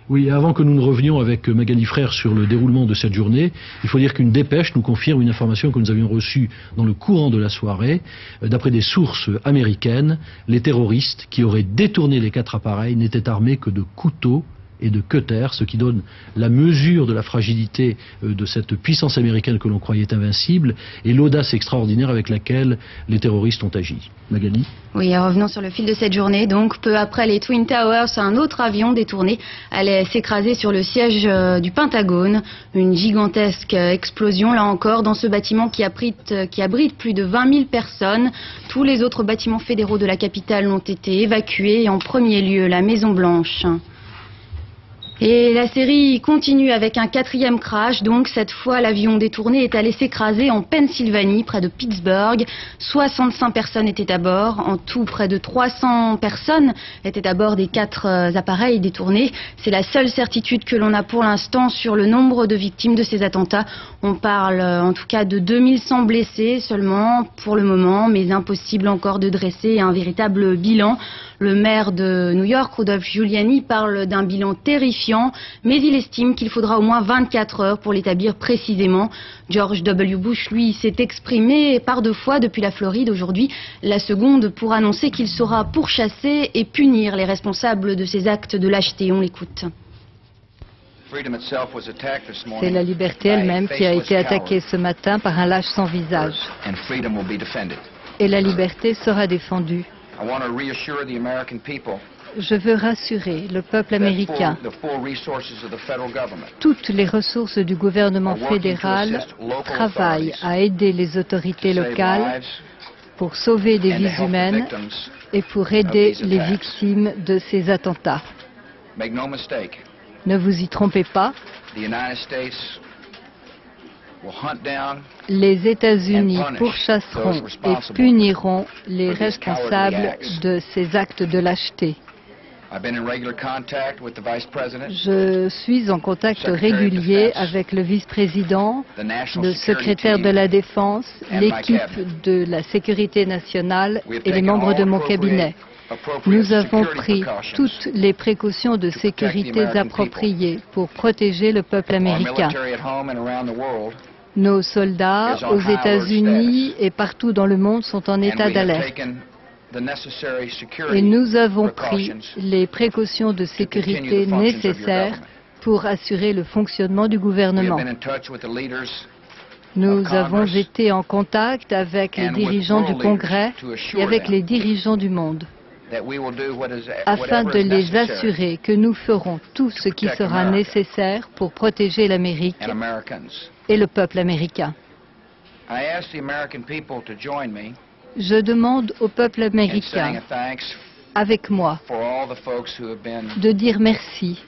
Oui, avant que nous ne revenions avec Magali Frère sur le déroulement de cette journée, il faut dire qu'une dépêche nous confirme une information que nous avions reçue dans le courant de la soirée. D'après des sources américaines, les terroristes qui auraient détourné les 4 appareils n'étaient armés que de couteaux et de cutters, ce qui donne la mesure de la fragilité de cette puissance américaine que l'on croyait invincible et l'audace extraordinaire avec laquelle les terroristes ont agi. Magali ? Oui, revenons sur le fil de cette journée. Donc, peu après les Twin Towers, un autre avion détourné allait s'écraser sur le siège du Pentagone. Une gigantesque explosion, là encore, dans ce bâtiment qui abrite plus de 20 000 personnes. Tous les autres bâtiments fédéraux de la capitale ont été évacués, et en premier lieu la Maison Blanche. Et la série continue avec un 4e crash. Donc cette fois, l'avion détourné est allé s'écraser en Pennsylvanie, près de Pittsburgh. 65 personnes étaient à bord. En tout, près de 300 personnes étaient à bord des 4 appareils détournés. C'est la seule certitude que l'on a pour l'instant sur le nombre de victimes de ces attentats. On parle en tout cas de 2100 blessés seulement pour le moment, mais impossible encore de dresser un véritable bilan. Le maire de New York, Rudolph Giuliani, parle d'un bilan terrifiant, mais il estime qu'il faudra au moins 24 heures pour l'établir précisément. George W. Bush, lui, s'est exprimé par 2 fois depuis la Floride aujourd'hui, la seconde pour annoncer qu'il saura pourchasser et punir les responsables de ces actes de lâcheté. On l'écoute. C'est la liberté elle-même qui a été attaquée ce matin par un lâche sans visage. Et la liberté sera défendue. Je veux rassurer le peuple américain. Toutes les ressources du gouvernement fédéral travaillent à aider les autorités locales pour sauver des vies humaines et pour aider les victimes de ces attentats. Ne vous y trompez pas. Les États-Unis pourchasseront et puniront les responsables de ces actes de lâcheté. Je suis en contact régulier avec le vice-président, le secrétaire de la Défense, l'équipe de la sécurité nationale et les membres de mon cabinet. Nous avons pris toutes les précautions de sécurité appropriées pour protéger le peuple américain. Nos soldats aux États-Unis et partout dans le monde sont en état d'alerte. Et nous avons pris les précautions de sécurité nécessaires pour assurer le fonctionnement du gouvernement. Nous avons été en contact avec les dirigeants du Congrès et avec les dirigeants du monde, afin de les assurer que nous ferons tout ce qui sera nécessaire pour protéger l'Amérique et le peuple américain. Je demande au peuple américain, avec moi, de dire merci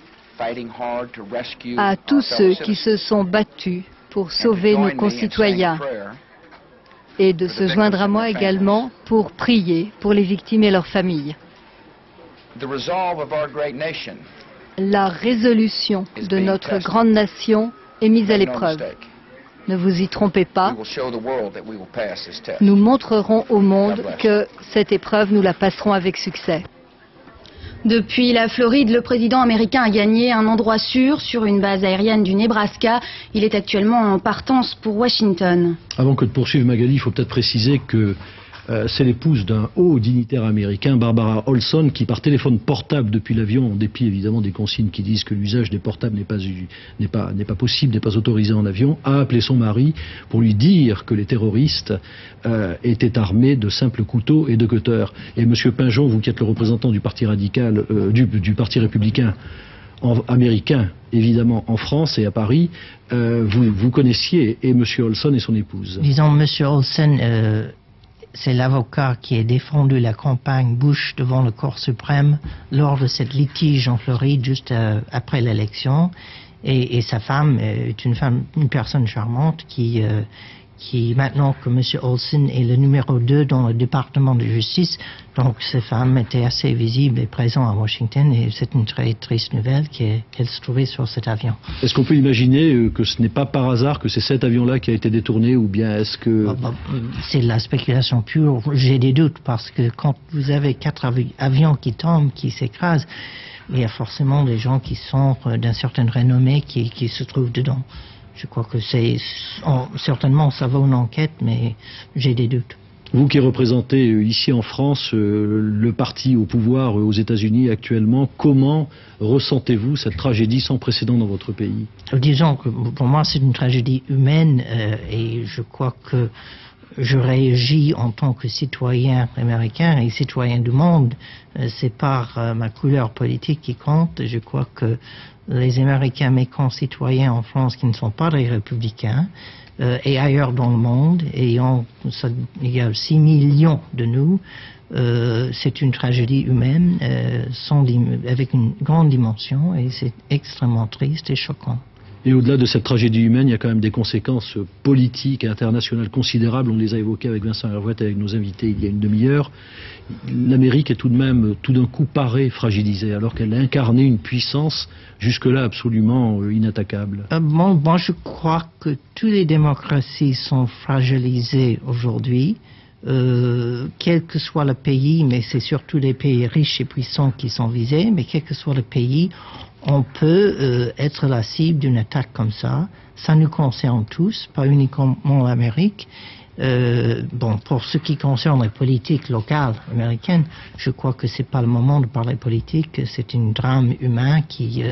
à tous ceux qui se sont battus pour sauver nos concitoyens et de se joindre à moi également pour prier pour les victimes et leurs familles. La résolution de notre grande nation est mise à l'épreuve. Ne vous y trompez pas. Nous montrerons au monde que cette épreuve, nous la passerons avec succès. Depuis la Floride, le président américain a gagné un endroit sûr sur une base aérienne du Nebraska. Il est actuellement en partance pour Washington. Avant que de poursuivre Magali, il faut peut-être préciser que c'est l'épouse d'un haut dignitaire américain, Barbara Olson, qui par téléphone portable depuis l'avion, en dépit évidemment des consignes qui disent que l'usage des portables n'est pas possible, n'est pas autorisé en avion, a appelé son mari pour lui dire que les terroristes étaient armés de simples couteaux et de cutters. Et Monsieur Pinjon, vous qui êtes le représentant du parti radical, du parti républicain américain, évidemment en France et à Paris, vous connaissiez et Monsieur Olson et son épouse. Disons, Monsieur Olson c'est l'avocat qui a défendu la campagne Bush devant la Cour suprême lors de cette litige en Floride juste après l'élection. Et sa femme est une personne charmante qui maintenant que M. Olson est le numéro 2 dans le département de justice, donc cette femme était assez visible et présente à Washington, et c'est une très triste nouvelle qu'elle se trouvait sur cet avion. Est-ce qu'on peut imaginer que ce n'est pas par hasard que c'est cet avion-là qui a été détourné, ou bien est-ce que... C'est de la spéculation pure. J'ai des doutes, parce que quand vous avez 4 avions qui tombent, qui s'écrasent, il y a forcément des gens qui sont d'une certaine renommée qui se trouvent dedans. Je crois que certainement ça vaut une enquête, mais j'ai des doutes. Vous qui représentez ici en France le parti au pouvoir aux États-Unis actuellement, comment ressentez-vous cette tragédie sans précédent dans votre pays? Disons que pour moi c'est une tragédie humaine, et je crois que je réagis en tant que citoyen américain et citoyen du monde. C'est par ma couleur politique qui compte. Je crois que les Américains, mes concitoyens en France qui ne sont pas des républicains, et ailleurs dans le monde, il y a 6 millions de nous, c'est une tragédie humaine avec une grande dimension, et c'est extrêmement triste et choquant. Et au-delà de cette tragédie humaine, il y a quand même des conséquences politiques et internationales considérables. On les a évoquées avec Vincent Hervouet, avec nos invités il y a une demi-heure. L'Amérique est tout de même, tout d'un coup, parée fragilisée, alors qu'elle a incarné une puissance jusque-là absolument inattaquable. Moi, je crois que toutes les démocraties sont fragilisées aujourd'hui. Quel que soit le pays, mais c'est surtout les pays riches et puissants qui sont visés, mais quel que soit le pays, on peut être la cible d'une attaque comme ça. Ça nous concerne tous, pas uniquement l'Amérique. Pour ce qui concerne les politiques locales américaines, je crois que c'est pas le moment de parler politique. C'est un drame humain qui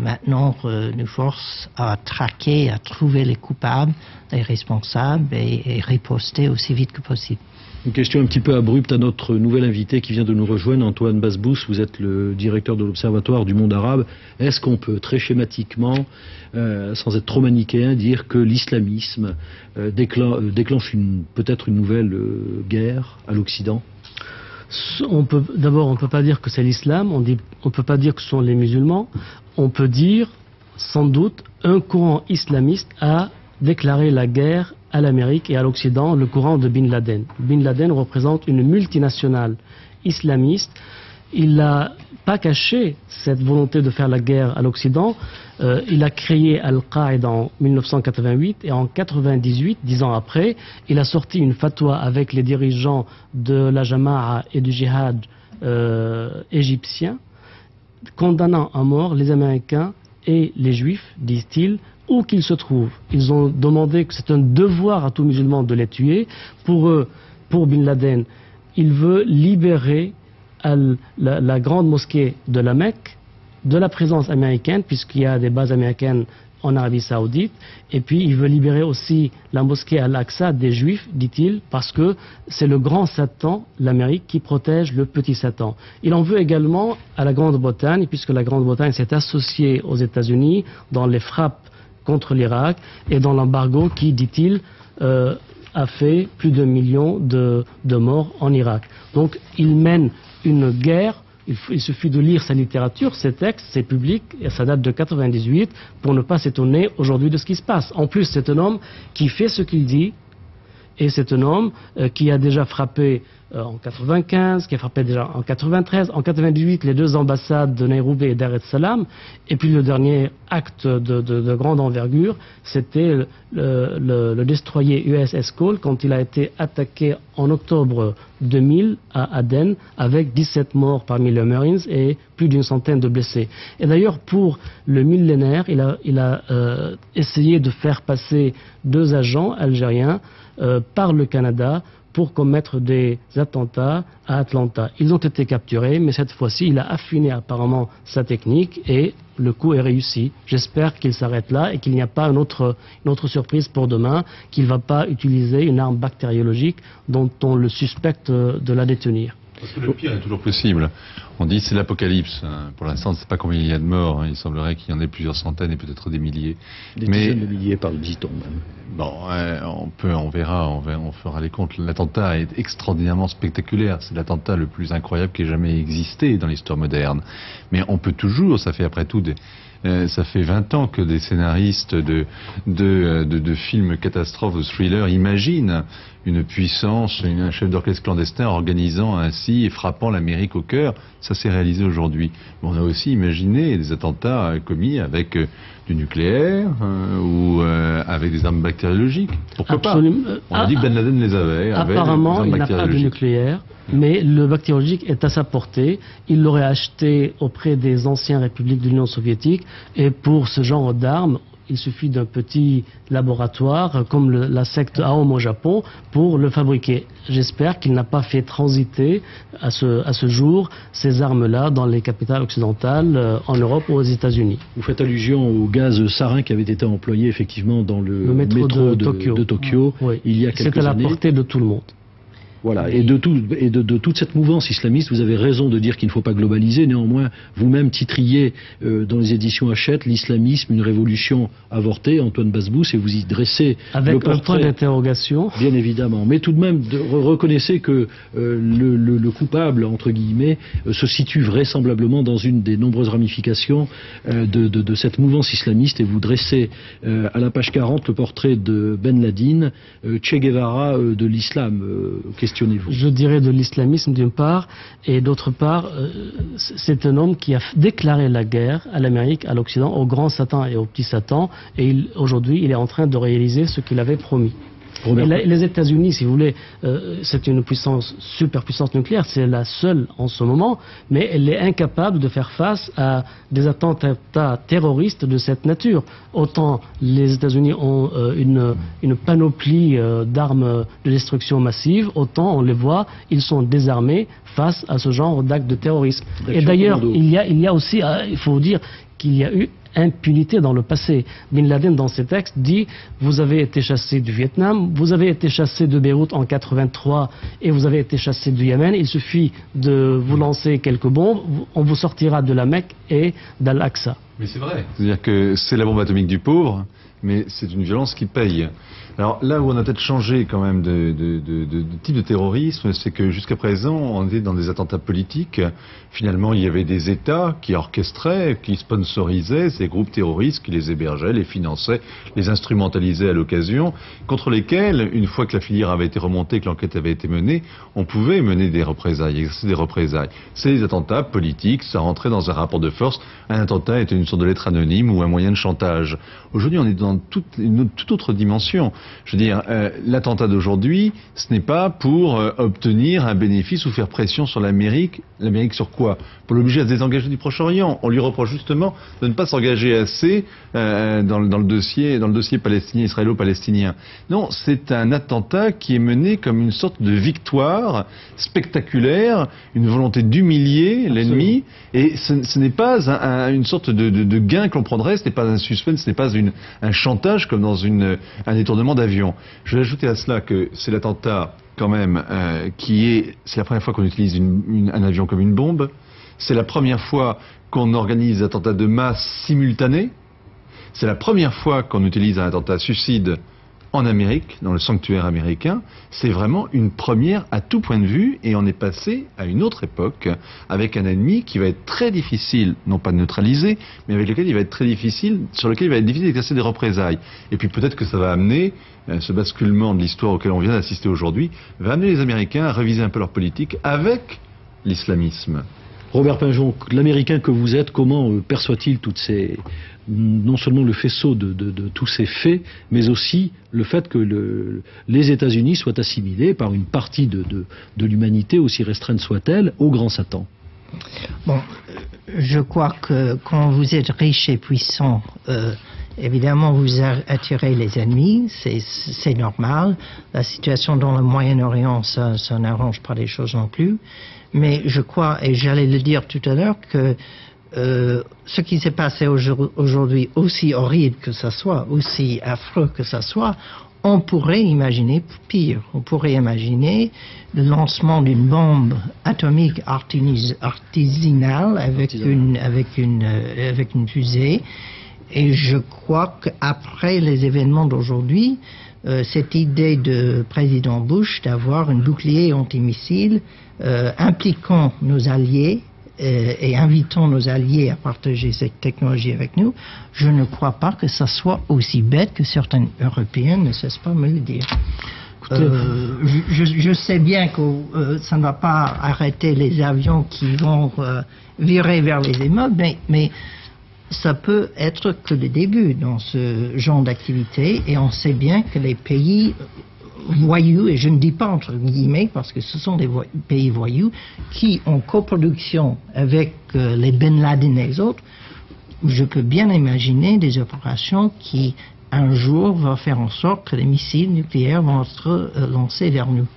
maintenant nous force à traquer, à trouver les coupables, les responsables et riposter aussi vite que possible. Une question un petit peu abrupte à notre nouvel invité qui vient de nous rejoindre, Antoine Basbous. Vous êtes le directeur de l'Observatoire du monde arabe. Est-ce qu'on peut très schématiquement, sans être trop manichéen, dire que l'islamisme déclenche peut-être une nouvelle guerre à l'Occident? D'abord, on ne peut pas dire que c'est l'islam, on ne peut pas dire que ce sont les musulmans. On peut dire, sans doute, un courant islamiste a déclaré la guerre à l'Amérique et à l'Occident, le courant de Bin Laden. Bin Laden représente une multinationale islamiste. Il n'a pas caché cette volonté de faire la guerre à l'Occident. Il a créé Al-Qaïda en 1988 et en 1998, 10 ans après, il a sorti une fatwa avec les dirigeants de la Jama'a et du djihad égyptien, condamnant à mort les Américains et les Juifs, disent-ils, où qu'ils se trouvent. Ils ont demandé que c'est un devoir à tout musulman de les tuer. Pour eux, pour Bin Laden, il veut libérer la grande mosquée de la Mecque de la présence américaine, puisqu'il y a des bases américaines en Arabie Saoudite, et puis il veut libérer aussi la mosquée Al-Aqsa des Juifs, dit-il, parce que c'est le grand Satan, l'Amérique, qui protège le petit Satan. Il en veut également à la Grande-Bretagne, puisque la Grande-Bretagne s'est associée aux États-Unis dans les frappes contre l'Irak et dans l'embargo qui, dit-il, a fait plus d'1 million de morts en Irak. Donc il mène une guerre. Il suffit de lire sa littérature, ses textes, ses publics, et ça date de 1998, pour ne pas s'étonner aujourd'hui de ce qui se passe. En plus, c'est un homme qui fait ce qu'il dit, et c'est un homme qui a déjà frappé en 95, qui a frappé déjà en 93, en 98 les 2 ambassades de Nairobi et Dar es Salaam, et puis le dernier acte de grande envergure, c'était le destroyer USS Cole quand il a été attaqué en octobre 2000 à Aden avec 17 morts parmi les Marines et plus d'une centaine de blessés. Et d'ailleurs pour le millénaire, il a essayé de faire passer 2 agents algériens par le Canada pour commettre des attentats à Atlanta. Ils ont été capturés, mais cette fois-ci, il a affiné apparemment sa technique et le coup est réussi. J'espère qu'il s'arrête là et qu'il n'y a pas une autre surprise pour demain, qu'il ne va pas utiliser une arme bactériologique dont on le suspecte de la détenir. Parce que le pire est toujours possible. On dit c'est l'apocalypse. Pour l'instant, on ne sait pas combien il y a de morts. Il semblerait qu'il y en ait plusieurs centaines et peut-être des milliers. Des dizaines de milliers, dit-on même. Bon, on verra, on fera les comptes. L'attentat est extraordinairement spectaculaire. C'est l'attentat le plus incroyable qui ait jamais existé dans l'histoire moderne. Mais on peut toujours, ça fait après tout ça fait 20 ans que des scénaristes de films catastrophes, de thrillers imaginent une puissance, un chef d'orchestre clandestin organisant ainsi et frappant l'Amérique au cœur. Ça s'est réalisé aujourd'hui. Mais on a aussi imaginé des attentats commis avec du nucléaire ou avec des armes bactériologiques. Pourquoi Absolument. pas? On a dit que Ben Laden les avait. Apparemment, il n'a pas de nucléaire. Mais le bactériologique est à sa portée. Il l'aurait acheté auprès des anciennes républiques de l'Union soviétique. Et pour ce genre d'armes, il suffit d'un petit laboratoire, comme la secte Aom au Japon, pour le fabriquer. J'espère qu'il n'a pas fait transiter à ce jour ces armes-là dans les capitales occidentales, en Europe ou aux États-Unis. Vous faites allusion au gaz sarin qui avait été employé effectivement dans le métro de Tokyo oui. Il y a quelques années. C'est à la portée de tout le monde. Voilà, et de toute cette mouvance islamiste, vous avez raison de dire qu'il ne faut pas globaliser. Néanmoins, vous-même titriez dans les éditions Hachette l'islamisme, une révolution avortée, Antoine Basbous, et vous y dressez avec le portrait, un point d'interrogation. Bien évidemment, mais tout de même reconnaissez que le coupable entre guillemets se situe vraisemblablement dans une des nombreuses ramifications de cette mouvance islamiste, et vous dressez à la page 40 le portrait de Ben Laden, Che Guevara de l'islam. Je dirais de l'islamisme d'une part, et d'autre part, c'est un homme qui a déclaré la guerre à l'Amérique, à l'Occident, au grand Satan et au petit Satan, et aujourd'hui il est en train de réaliser ce qu'il avait promis. Et les États-Unis, si vous voulez, c'est une superpuissance nucléaire, c'est la seule en ce moment, mais elle est incapable de faire face à des attentats terroristes de cette nature. Autant les États-Unis ont une panoplie d'armes de destruction massive, autant on les voit, ils sont désarmés face à ce genre d'actes de terrorisme. Et d'ailleurs, il y a aussi, il faut dire qu'il y a eu impunité dans le passé. Bin Laden, dans ses textes, dit « Vous avez été chassé du Vietnam, vous avez été chassé de Beyrouth en 83 et vous avez été chassé du Yémen. Il suffit de vous lancer quelques bombes, on vous sortira de la Mecque et d'Al-Aqsa. » Mais c'est vrai. C'est-à-dire que c'est la bombe atomique du pauvre, mais c'est une violence qui paye. Alors là où on a peut-être changé quand même de type de terrorisme, c'est que jusqu'à présent, on était dans des attentats politiques. Finalement, il y avait des États qui orchestraient, qui sponsorisaient ces groupes terroristes, qui les hébergeaient, les finançaient, les instrumentalisaient à l'occasion, contre lesquels, une fois que la filière avait été remontée, que l'enquête avait été menée, on pouvait mener des représailles, exercer des représailles. C'est des attentats politiques, ça rentrait dans un rapport de force. Un attentat était une sorte de lettre anonyme ou un moyen de chantage. Aujourd'hui, on est dans une toute autre dimension. Je veux dire, l'attentat d'aujourd'hui, ce n'est pas pour obtenir un bénéfice ou faire pression sur l'Amérique. L'Amérique sur quoi? Pour l'obliger à se désengager du Proche-Orient. On lui reproche justement de ne pas s'engager assez dans le dossier palestinien, israélo-palestinien. Non, c'est un attentat qui est mené comme une sorte de victoire spectaculaire, une volonté d'humilier l'ennemi, et ce n'est pas une sorte de gain que l'on prendrait, ce n'est pas un suspense, ce n'est pas un chantage comme dans un détournement d'avion. Je vais ajouter à cela que c'est l'attentat quand même c'est la première fois qu'on utilise un avion comme une bombe, c'est la première fois qu'on organise des attentats de masse simultanés, c'est la première fois qu'on utilise un attentat suicide en Amérique, dans le sanctuaire américain. C'est vraiment une première à tout point de vue, et on est passé à une autre époque avec un ennemi qui va être très difficile, non pas de neutraliser, mais sur lequel il va être difficile d'exercer des représailles. Et puis peut-être que ça va amener ce basculement de l'histoire auquel on vient d'assister aujourd'hui, va amener les Américains à réviser un peu leur politique avec l'islamisme. Robert Pingeon, l'Américain que vous êtes, comment perçoit-il non seulement le faisceau de tous ces faits, mais aussi le fait que les États-Unis soient assimilés par une partie de l'humanité, aussi restreinte soit-elle, au grand Satan? Bon, je crois que quand vous êtes riche et puissant, évidemment vous attirez les ennemis, c'est normal. La situation dans le Moyen-Orient, ça n'arrange pas les choses non plus. Mais je crois, et j'allais le dire tout à l'heure, que ce qui s'est passé aujourd'hui, aussi horrible que ça soit, aussi affreux que ça soit, On pourrait imaginer pire. On pourrait imaginer le lancement d'une bombe atomique artisanale avec une fusée. Et je crois qu'après les événements d'aujourd'hui, cette idée de président Bush d'avoir un bouclier antimissile impliquant nos alliés et invitant nos alliés à partager cette technologie avec nous, je ne crois pas que ça soit aussi bête que certains Européens ne cessent pas de me le dire. Je sais bien que ça ne va pas arrêter les avions qui vont virer vers les immeubles, mais ça peut être que le début dans ce genre d'activité, et on sait bien que les pays voyous, et je ne dis pas entre guillemets parce que ce sont des pays voyous qui ont coproduction avec les Ben Laden et les autres, je peux bien imaginer des opérations qui un jour vont faire en sorte que les missiles nucléaires vont être lancés vers nous.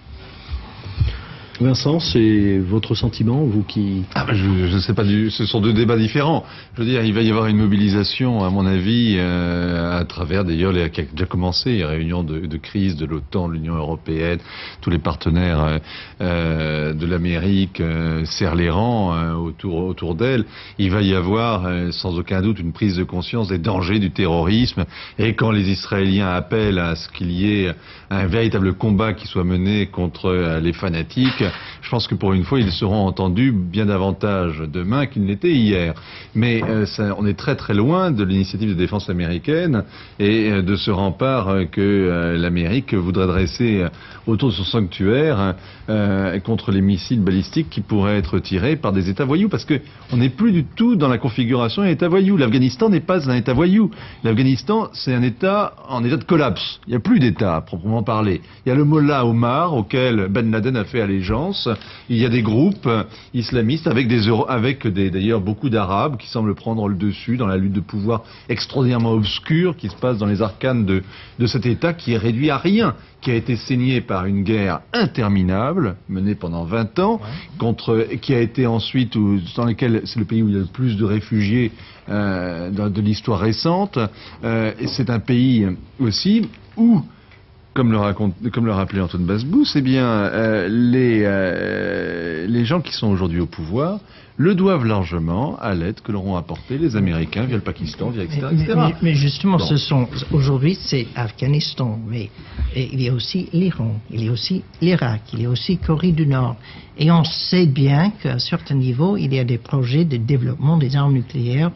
Vincent, c'est votre sentiment, vous qui... Je ne sais pas, ce sont deux débats différents. Je veux dire, il va y avoir une mobilisation, à mon avis, à travers d'ailleurs, qui a déjà commencé, les réunions de crise de l'OTAN, de l'Union européenne, tous les partenaires de l'Amérique serrent les rangs autour d'elle. Il va y avoir, sans aucun doute, une prise de conscience des dangers du terrorisme. Et quand les Israéliens appellent à ce qu'il y ait un véritable combat qui soit mené contre les fanatiques, je pense que pour une fois, ils seront entendus bien davantage demain qu'ils n'étaient hier. Mais on est très très loin de l'initiative de défense américaine et de ce rempart que l'Amérique voudrait dresser autour de son sanctuaire contre les missiles balistiques qui pourraient être tirés par des États voyous. Parce qu'on n'est plus du tout dans la configuration État voyou. L'Afghanistan n'est pas un État voyou. L'Afghanistan, c'est un État en état de collapse. Il n'y a plus d'État, à proprement parler. Il y a le Mollah Omar, auquel Ben Laden a fait allégeance. Il y a des groupes islamistes avec d'ailleurs beaucoup d'Arabes qui semblent prendre le dessus dans la lutte de pouvoir extraordinairement obscure qui se passe dans les arcanes de cet État qui est réduit à rien, qui a été saigné par une guerre interminable menée pendant 20 ans, qui a été ensuite dans lequel c'est le pays où il y a le plus de réfugiés de l'histoire récente. Et c'est un pays aussi où, comme le rappelait Antoine Basbous, eh bien, les gens qui sont aujourd'hui au pouvoir le doivent largement à l'aide que leur ont apporté les Américains via le Pakistan, via etc. Mais justement, aujourd'hui, c'est Afghanistan, mais il y a aussi l'Iran, il y a aussi l'Irak, il y a aussi Corée du Nord. Et on sait bien qu'à certains niveaux, il y a des projets de développement des armes nucléaires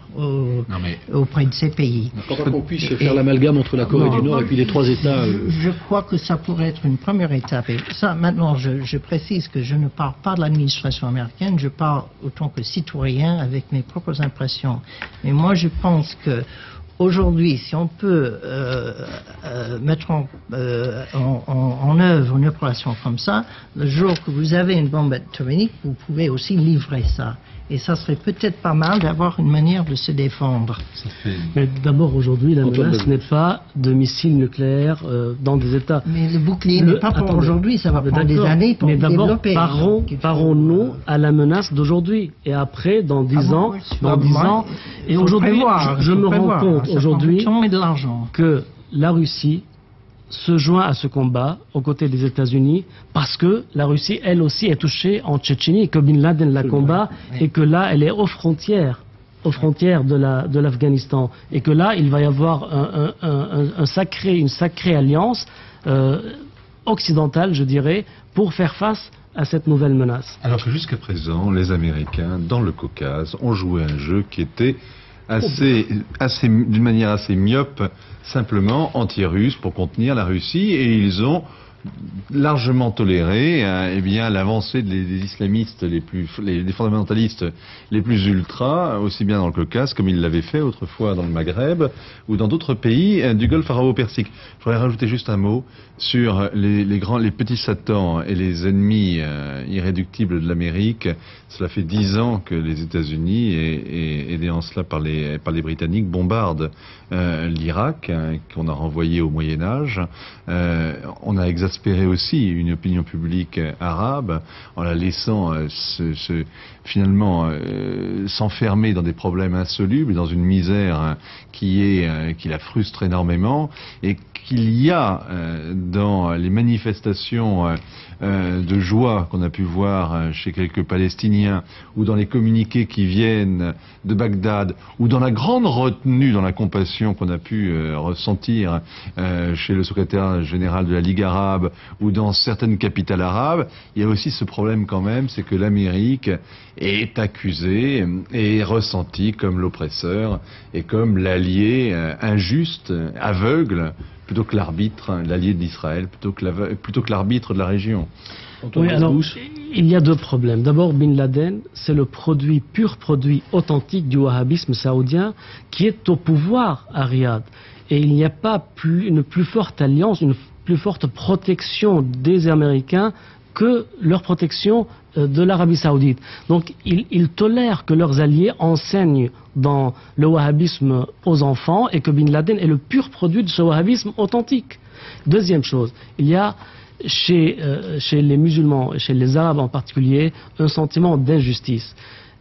auprès de ces pays. Il faudra qu'on puisse faire l'amalgame entre la Corée du Nord et puis les trois États. Je crois que ça pourrait être une première étape. Et ça, maintenant, je précise que je ne parle pas de l'administration américaine, je parle autant que citoyen avec mes propres impressions. Mais moi, je pense que aujourd'hui, si on peut mettre en œuvre une opération comme ça, le jour que vous avez une bombe atomique, vous pouvez aussi livrer ça. Et ça serait peut-être pas mal d'avoir une manière de se défendre. Mais d'abord, aujourd'hui, la menace n'est pas de missiles nucléaires dans des États. Mais le bouclier n'est pas pour aujourd'hui, ça va prendre des années pour le développer. Mais d'abord, parons-nous à la menace d'aujourd'hui. Et après, dans 10 ans, et aujourd'hui, je me rends compte aujourd'hui que la Russie se joint à ce combat aux côtés des États-Unis parce que la Russie, elle aussi, est touchée en Tchétchénie et que Bin Laden la combat et que là, elle est aux frontières de l'Afghanistan et que là, il va y avoir une sacrée alliance occidentale, je dirais, pour faire face à cette nouvelle menace. Alors que jusqu'à présent, les Américains, dans le Caucase, ont joué un jeu qui était d'une manière assez myope, simplement anti-russe pour contenir la Russie, et ils ont largement toléré l'avancée des islamistes des fondamentalistes les plus ultras, aussi bien dans le Caucase comme ils l'avaient fait autrefois dans le Maghreb ou dans d'autres pays du Golfe arabo-persique. Je voudrais rajouter juste un mot sur les petits satans et les ennemis irréductibles de l'Amérique. Cela fait 10 ans que les États-Unis, et aidés en cela par les Britanniques, bombardent l'Irak, qu'on a renvoyé au Moyen-Âge. On a exaspéré aussi une opinion publique arabe en la laissant finalement s'enfermer dans des problèmes insolubles, dans une misère qui la frustre énormément, et qu'il y a dans les manifestations de joie qu'on a pu voir chez quelques Palestiniens, ou dans les communiqués qui viennent de Bagdad, ou dans la grande retenue, dans la compassion qu'on a pu ressentir chez le secrétaire général de la Ligue arabe, ou dans certaines capitales arabes, il y a aussi ce problème quand même, c'est que l'Amérique est accusée et ressentie comme l'oppresseur et comme l'allié injuste, aveugle, plutôt que l'arbitre, l'allié d'Israël, plutôt que l'arbitre de la région. Oui, alors, il y a deux problèmes. D'abord, Bin Laden, c'est le pur produit authentique du wahhabisme saoudien qui est au pouvoir à Riyad. Et il n'y a pas une plus forte alliance, une plus forte protection des Américains que leur protection de l'Arabie saoudite. Donc ils tolèrent que leurs alliés enseignent dans le wahhabisme aux enfants et que Bin Laden est le pur produit de ce wahhabisme authentique. Deuxième chose, il y a chez les musulmans, chez les Arabes en particulier, un sentiment d'injustice.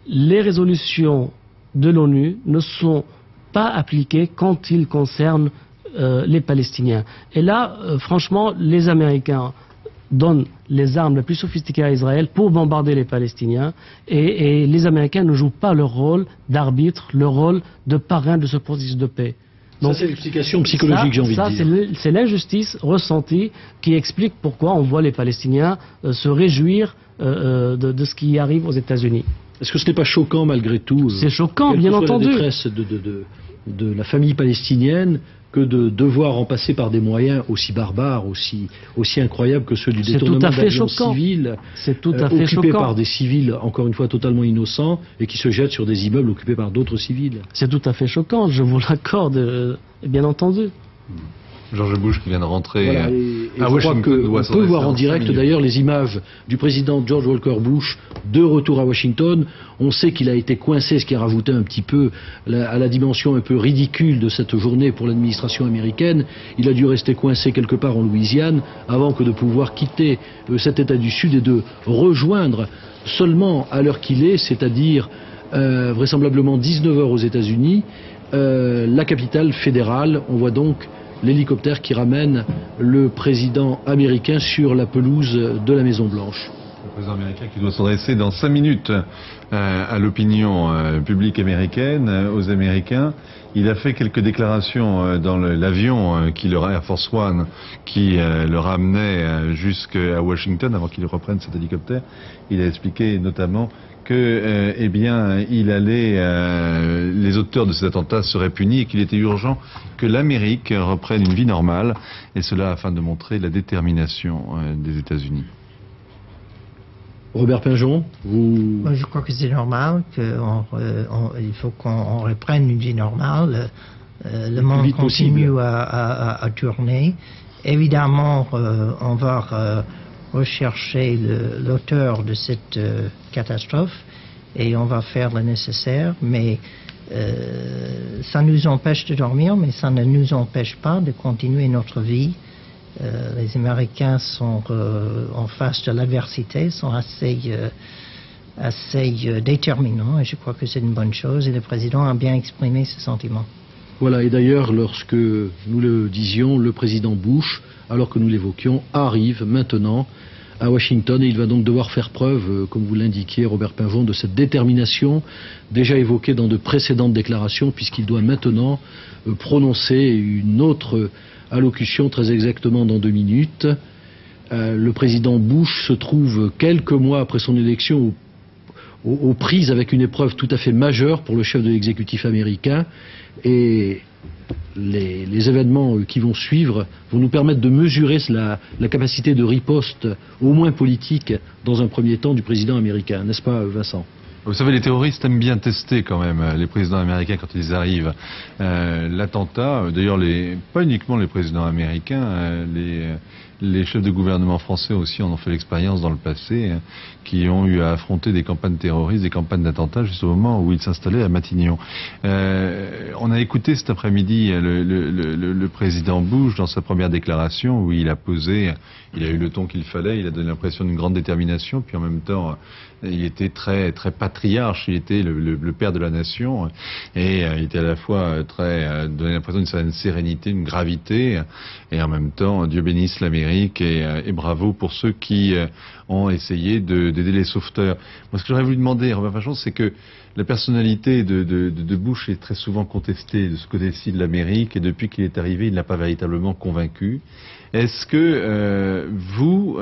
Les résolutions de l'ONU ne sont pas appliquées quand ils concernent les Palestiniens. Et là, franchement, les Américains donnent les armes les plus sophistiquées à Israël pour bombarder les Palestiniens et les Américains ne jouent pas leur rôle d'arbitre, leur rôle de parrain de ce processus de paix. Donc, ça, c'est l'explication psychologique, j'ai envie de dire. C'est l'injustice ressentie qui explique pourquoi on voit les Palestiniens se réjouir de ce qui arrive aux États-Unis. Est-ce que ce n'est pas choquant malgré tout? C'est choquant, bien entendu. La détresse de la famille palestinienne que de devoir en passer par des moyens aussi barbares, aussi incroyables que ceux du détournement d'avions civils, occupés par des civils, encore une fois, totalement innocents, et qui se jettent sur des immeubles occupés par d'autres civils. C'est tout à fait choquant, je vous l'accorde, bien entendu. George Bush qui vient de rentrer à Washington. On peut voir en direct d'ailleurs les images du président George Walker Bush de retour à Washington. On sait qu'il a été coincé, ce qui a rajouté un petit peu à la dimension un peu ridicule de cette journée pour l'administration américaine. Il a dû rester coincé quelque part en Louisiane avant que de pouvoir quitter cet État du Sud et de rejoindre seulement à l'heure qu'il est, c'est-à-dire vraisemblablement 19 heures aux États-Unis, la capitale fédérale. On voit donc l'hélicoptère qui ramène le président américain sur la pelouse de la Maison-Blanche. Le président américain qui doit s'adresser dans 5 minutes à l'opinion publique américaine, aux Américains. Il a fait quelques déclarations dans l'avion Air Force One qui le ramenait jusqu'à Washington avant qu'il reprenne cet hélicoptère. Il a expliqué notamment que, les auteurs de cet attentat seraient punis et qu'il était urgent que l'Amérique reprenne une vie normale, et cela afin de montrer la détermination des États-Unis. Robert Pingeon, vous... Moi, je crois que c'est normal, il faut qu'on reprenne une vie normale. Le monde continue à tourner. Évidemment, on va rechercher l'auteur de cette catastrophe et on va faire le nécessaire, mais ça nous empêche de dormir, mais ça ne nous empêche pas de continuer notre vie. Les Américains sont en face de l'adversité, sont assez déterminants, et je crois que c'est une bonne chose, et le président a bien exprimé ses sentiments. Voilà, et d'ailleurs, lorsque nous le disions, le président Bush, alors que nous l'évoquions, arrive maintenant à Washington, et il va donc devoir faire preuve, comme vous l'indiquiez, Robert Pingeon, de cette détermination déjà évoquée dans de précédentes déclarations, puisqu'il doit maintenant prononcer une autre allocution très exactement dans 2 minutes. Le président Bush se trouve quelques mois après son élection aux prises avec une épreuve tout à fait majeure pour le chef de l'exécutif américain, et les événements qui vont suivre vont nous permettre de mesurer la capacité de riposte, au moins politique, dans un premier temps, du président américain. N'est-ce pas, Vincent ? Vous savez, les terroristes aiment bien tester quand même les présidents américains quand ils arrivent. L'attentat, d'ailleurs, pas uniquement les présidents américains, les chefs de gouvernement français aussi en ont fait l'expérience dans le passé, hein, qui ont eu à affronter des campagnes terroristes, des campagnes d'attentats juste au moment où ils s'installaient à Matignon. On a écouté cet après-midi le président Bush dans sa première déclaration où il a eu le ton qu'il fallait, il a donné l'impression d'une grande détermination, puis en même temps il était très très patriarche, il était le père de la nation et il était à la fois donnait l'impression d'une certaine sérénité, une gravité, et en même temps Dieu bénisse l'Amérique et bravo pour ceux qui ont essayé d'aider les sauveteurs. Moi, ce que j'aurais voulu demander à Robert Vachon, c'est que la personnalité de Bush est très souvent contestée de ce côté-ci de l'Amérique, et depuis qu'il est arrivé, il n'a pas véritablement convaincu. Est-ce que vous,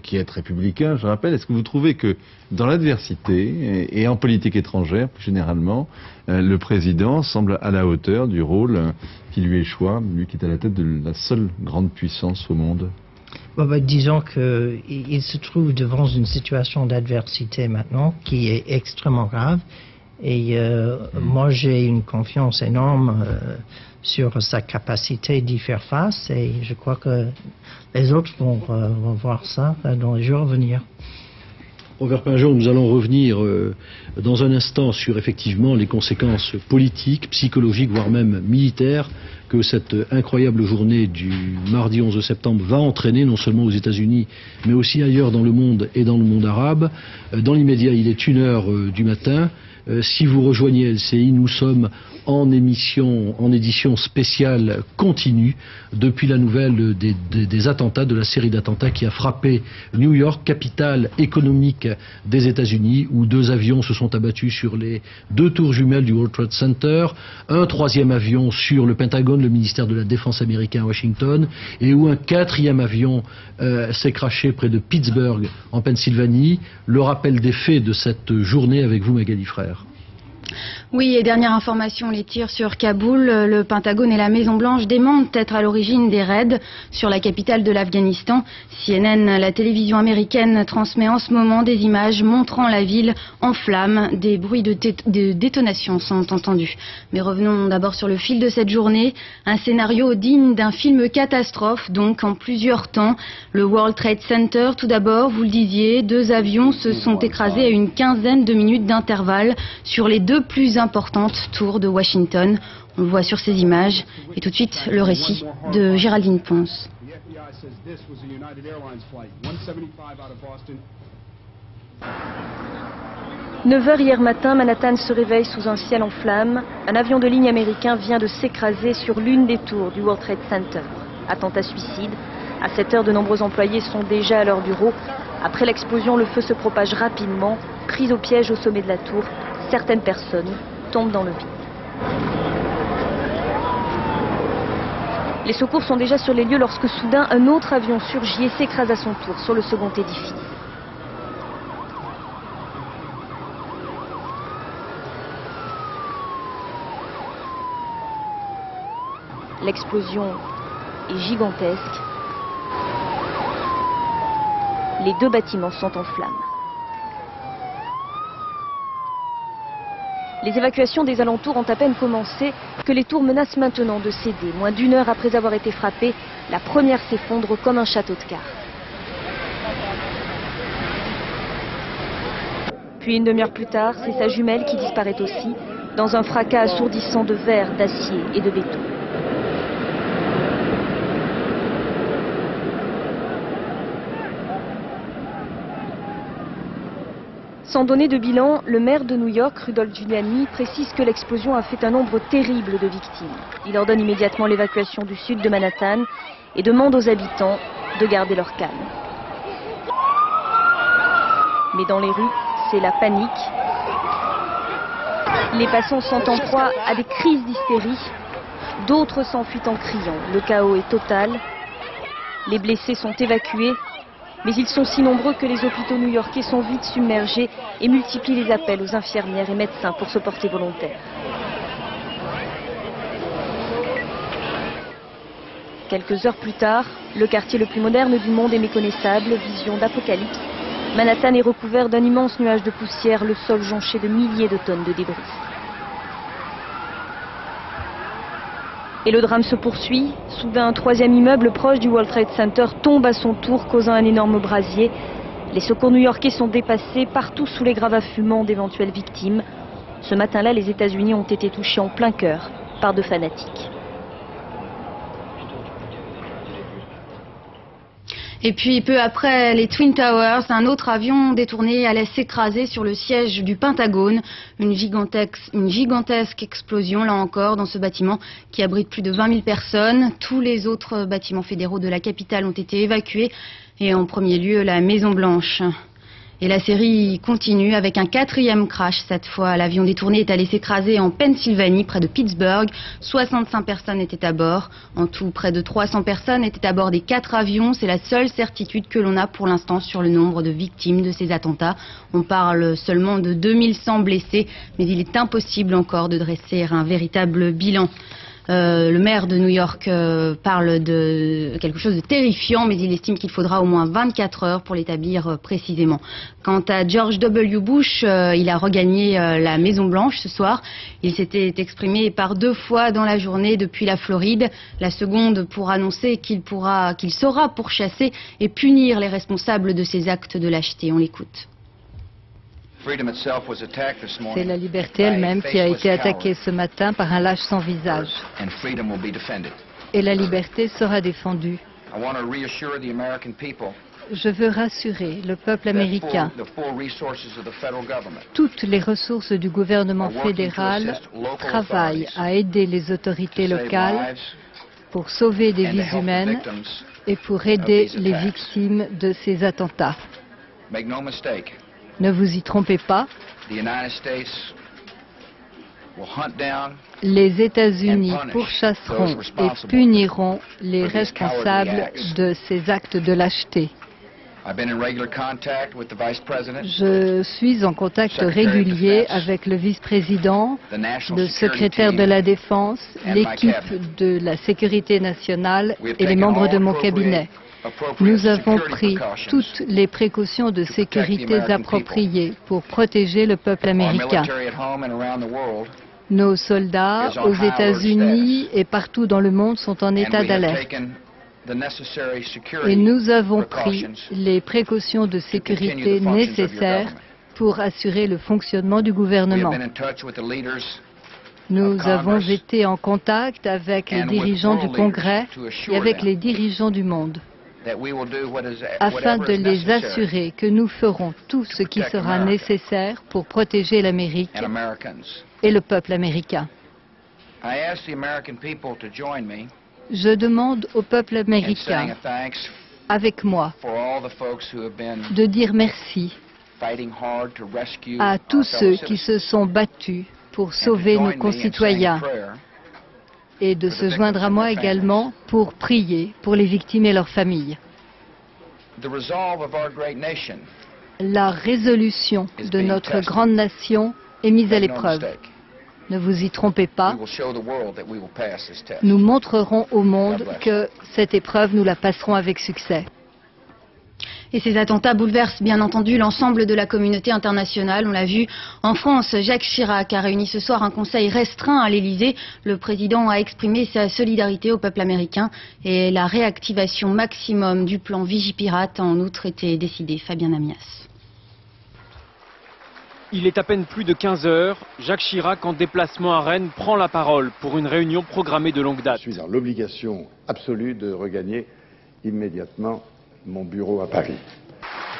qui êtes républicain, je rappelle, est-ce que vous trouvez que dans l'adversité et en politique étrangère, plus généralement, le président semble à la hauteur du rôle qui lui échoit, lui qui est à la tête de la seule grande puissance au monde? Disons qu'il se trouve devant une situation d'adversité maintenant qui est extrêmement grave, et moi j'ai une confiance énorme sur sa capacité d'y faire face, et je crois que les autres vont voir ça dans les jours à venir. Robert Pingeon, nous allons revenir dans un instant sur effectivement les conséquences politiques, psychologiques, voire même militaires que cette incroyable journée du mardi 11 septembre va entraîner, non seulement aux États-Unis, mais aussi ailleurs dans le monde et dans le monde arabe. Dans l'immédiat, il est 1h du matin. Si vous rejoignez LCI, nous sommes en édition spéciale continue depuis la nouvelle des attentats, de la série d'attentats qui a frappé New York, capitale économique des États-Unis, où 2 avions se sont abattus sur les 2 tours jumelles du World Trade Center, un 3e avion sur le Pentagone, le ministère de la Défense américain à Washington, et où un 4e avion s'est crashé près de Pittsburgh en Pennsylvanie. Le rappel des faits de cette journée avec vous, Magali Frère. Oui, et dernière information, les tirs sur Kaboul, le Pentagone et la Maison-Blanche démentent être à l'origine des raids sur la capitale de l'Afghanistan. CNN, la télévision américaine, transmet en ce moment des images montrant la ville en flammes. Des bruits de détonation sont entendus. Mais revenons d'abord sur le fil de cette journée. Un scénario digne d'un film catastrophe, donc en plusieurs temps. Le World Trade Center, tout d'abord, vous le disiez, 2 avions se sont écrasés à une quinzaine de minutes d'intervalle sur les 2 plus importantes tours de Washington. On le voit sur ces images. Et tout de suite, le récit de Géraldine Ponce. 9h hier matin, Manhattan se réveille sous un ciel en flammes. Un avion de ligne américain vient de s'écraser sur l'une des tours du World Trade Center. Attentat suicide. À 7h, de nombreux employés sont déjà à leur bureau. Après l'explosion, le feu se propage rapidement. Pris au piège au sommet de la tour, certaines personnes tombent dans le vide. Les secours sont déjà sur les lieux lorsque soudain un autre avion surgit et s'écrase à son tour sur le second édifice. L'explosion est gigantesque. Les 2 bâtiments sont en flammes. Les évacuations des alentours ont à peine commencé que les tours menacent maintenant de céder. Moins d'1 heure après avoir été frappée, la première s'effondre comme un château de cartes. Puis 1 demi-heure plus tard, c'est sa jumelle qui disparaît aussi, dans un fracas assourdissant de verre, d'acier et de béton. Sans donner de bilan, le maire de New York, Rudolph Giuliani, précise que l'explosion a fait un nombre terrible de victimes. Il ordonne immédiatement l'évacuation du sud de Manhattan et demande aux habitants de garder leur calme. Mais dans les rues, c'est la panique. Les passants sont en proie à des crises d'hystérie. D'autres s'enfuient en criant. Le chaos est total. Les blessés sont évacués. Mais ils sont si nombreux que les hôpitaux new-yorkais sont vite submergés et multiplient les appels aux infirmières et médecins pour se porter volontaires. Quelques heures plus tard, le quartier le plus moderne du monde est méconnaissable, vision d'apocalypse. Manhattan est recouvert d'un immense nuage de poussière, le sol jonché de milliers de tonnes de débris. Et le drame se poursuit. Soudain, un troisième immeuble proche du World Trade Center tombe à son tour, causant un énorme brasier. Les secours new-yorkais sont dépassés, partout sous les gravats fumants d'éventuelles victimes. Ce matin-là, les États-Unis ont été touchés en plein cœur par 2 fanatiques. Et puis peu après les Twin Towers, un autre avion détourné allait s'écraser sur le siège du Pentagone. Une gigantesque explosion, là encore, dans ce bâtiment qui abrite plus de 20 000 personnes. Tous les autres bâtiments fédéraux de la capitale ont été évacués. Et en premier lieu, la Maison-Blanche. Et la série continue avec un 4e crash cette fois. L'avion détourné est allé s'écraser en Pennsylvanie, près de Pittsburgh. 65 personnes étaient à bord. En tout, près de 300 personnes étaient à bord des 4 avions. C'est la seule certitude que l'on a pour l'instant sur le nombre de victimes de ces attentats. On parle seulement de 2100 blessés, mais il est impossible encore de dresser un véritable bilan. Le maire de New York parle de quelque chose de terrifiant, mais il estime qu'il faudra au moins 24 heures pour l'établir précisément. Quant à George W. Bush, il a regagné la Maison-Blanche ce soir. Il s'était exprimé par 2 fois dans la journée depuis la Floride. La seconde pour annoncer qu'il saura pourchasser et punir les responsables de ces actes de lâcheté. On l'écoute. C'est la liberté elle-même qui a été attaquée ce matin par un lâche sans visage. Et la liberté sera défendue. Je veux rassurer le peuple américain. Toutes les ressources du gouvernement fédéral travaillent à aider les autorités locales pour sauver des vies humaines et pour aider les victimes de ces attentats. Ne vous y trompez pas. Les États-Unis pourchasseront et puniront les responsables de ces actes de lâcheté. Je suis en contact régulier avec le vice-président, le secrétaire de la Défense, l'équipe de la sécurité nationale et les membres de mon cabinet. Nous avons pris toutes les précautions de sécurité appropriées pour protéger le peuple américain. Nos soldats aux États-Unis et partout dans le monde sont en état d'alerte. Et nous avons pris les précautions de sécurité nécessaires pour assurer le fonctionnement du gouvernement. Nous avons été en contact avec les dirigeants du Congrès et avec les dirigeants du monde, afin de les assurer que nous ferons tout ce qui sera nécessaire pour protéger l'Amérique et le peuple américain. Je demande au peuple américain, avec moi, de dire merci à tous ceux qui se sont battus pour sauver nos concitoyens et de se joindre à moi également pour prier pour les victimes et leurs familles. La résolution de notre grande nation est mise à l'épreuve. Ne vous y trompez pas. Nous montrerons au monde que cette épreuve, nous la passerons avec succès. Et ces attentats bouleversent bien entendu l'ensemble de la communauté internationale. On l'a vu en France, Jacques Chirac a réuni ce soir un conseil restreint à l'Élysée. Le président a exprimé sa solidarité au peuple américain et la réactivation maximum du plan Vigipirate a en outre été décidée. Fabien Amias. Il est à peine plus de 15 heures. Jacques Chirac, en déplacement à Rennes, prend la parole pour une réunion programmée de longue date. Je suis dans l'obligation absolue de regagner immédiatement mon bureau à Paris.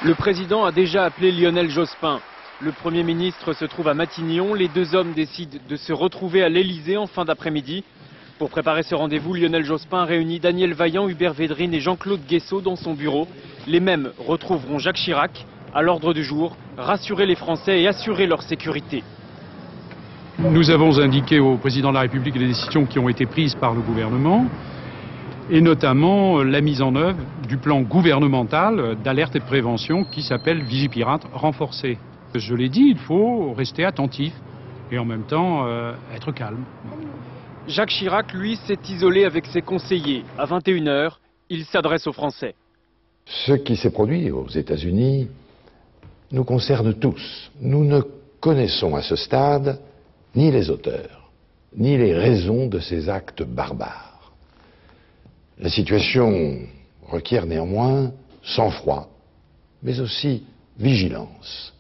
Le président a déjà appelé Lionel Jospin. Le Premier ministre se trouve à Matignon. Les 2 hommes décident de se retrouver à l'Élysée en fin d'après-midi. Pour préparer ce rendez-vous, Lionel Jospin réunit Daniel Vaillant, Hubert Védrine et Jean-Claude Guessot dans son bureau. Les mêmes retrouveront Jacques Chirac. À l'ordre du jour, rassurer les Français et assurer leur sécurité. Nous avons indiqué au président de la République les décisions qui ont été prises par le gouvernement, et notamment la mise en œuvre du plan gouvernemental d'alerte et de prévention qui s'appelle Vigipirate renforcé. Je l'ai dit, il faut rester attentif et en même temps être calme. Jacques Chirac, lui, s'est isolé avec ses conseillers. À 21h, il s'adresse aux Français. Ce qui s'est produit aux États-Unis nous concerne tous. Nous ne connaissons à ce stade ni les auteurs, ni les raisons de ces actes barbares. La situation requiert néanmoins sang-froid, mais aussi vigilance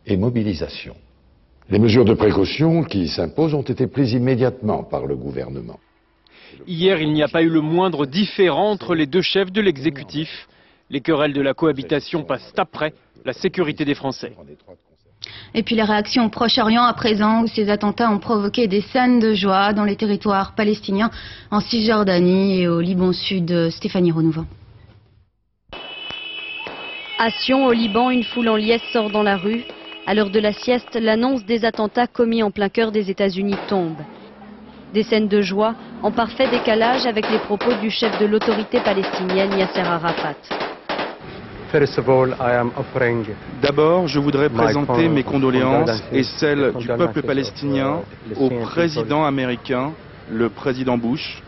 et mobilisation. Les mesures de précaution qui s'imposent ont été prises immédiatement par le gouvernement. Hier, il n'y a pas eu le moindre différend entre les deux chefs de l'exécutif. Les querelles de la cohabitation passent après la sécurité des Français. Et puis les réactions au Proche-Orient à présent, où ces attentats ont provoqué des scènes de joie dans les territoires palestiniens, en Cisjordanie et au Liban Sud. Stéphanie Renouveau. À Sion, au Liban, une foule en liesse sort dans la rue. À l'heure de la sieste, l'annonce des attentats commis en plein cœur des États-Unis tombe. Des scènes de joie en parfait décalage avec les propos du chef de l'autorité palestinienne, Yasser Arafat. D'abord, je voudrais présenter mes condoléances et celles du peuple palestinien au président américain, le président Bush,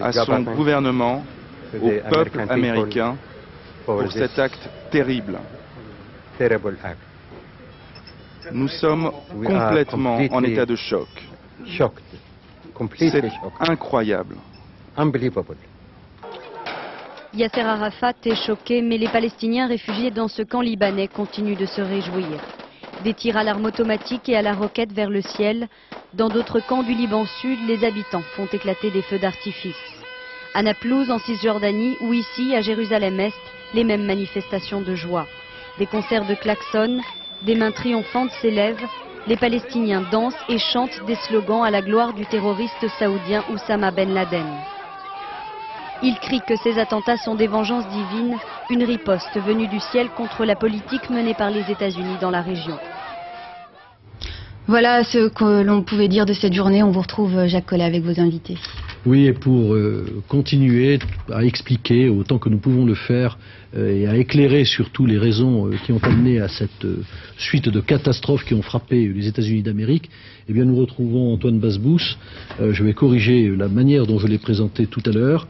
à son gouvernement, au peuple américain, pour cet acte terrible. Nous sommes complètement en état de choc. C'est incroyable. Yasser Arafat est choqué, mais les Palestiniens réfugiés dans ce camp libanais continuent de se réjouir. Des tirs à l'arme automatique et à la roquette vers le ciel. Dans d'autres camps du Liban Sud, les habitants font éclater des feux d'artifice. À Naplouse, en Cisjordanie, ou ici, à Jérusalem-Est, les mêmes manifestations de joie. Des concerts de klaxons, des mains triomphantes s'élèvent. Les Palestiniens dansent et chantent des slogans à la gloire du terroriste saoudien Oussama Ben Laden. Ils crient que ces attentats sont des vengeances divines, une riposte venue du ciel contre la politique menée par les États-Unis dans la région. Voilà ce que l'on pouvait dire de cette journée. On vous retrouve, Jacques Collet, avec vos invités. Oui, et pour continuer à expliquer autant que nous pouvons le faire et à éclairer surtout les raisons qui ont amené à cette suite de catastrophes qui ont frappé les États-Unis d'Amérique, eh bien nous retrouvons Antoine Basbous. Je vais corriger la manière dont je l'ai présenté tout à l'heure.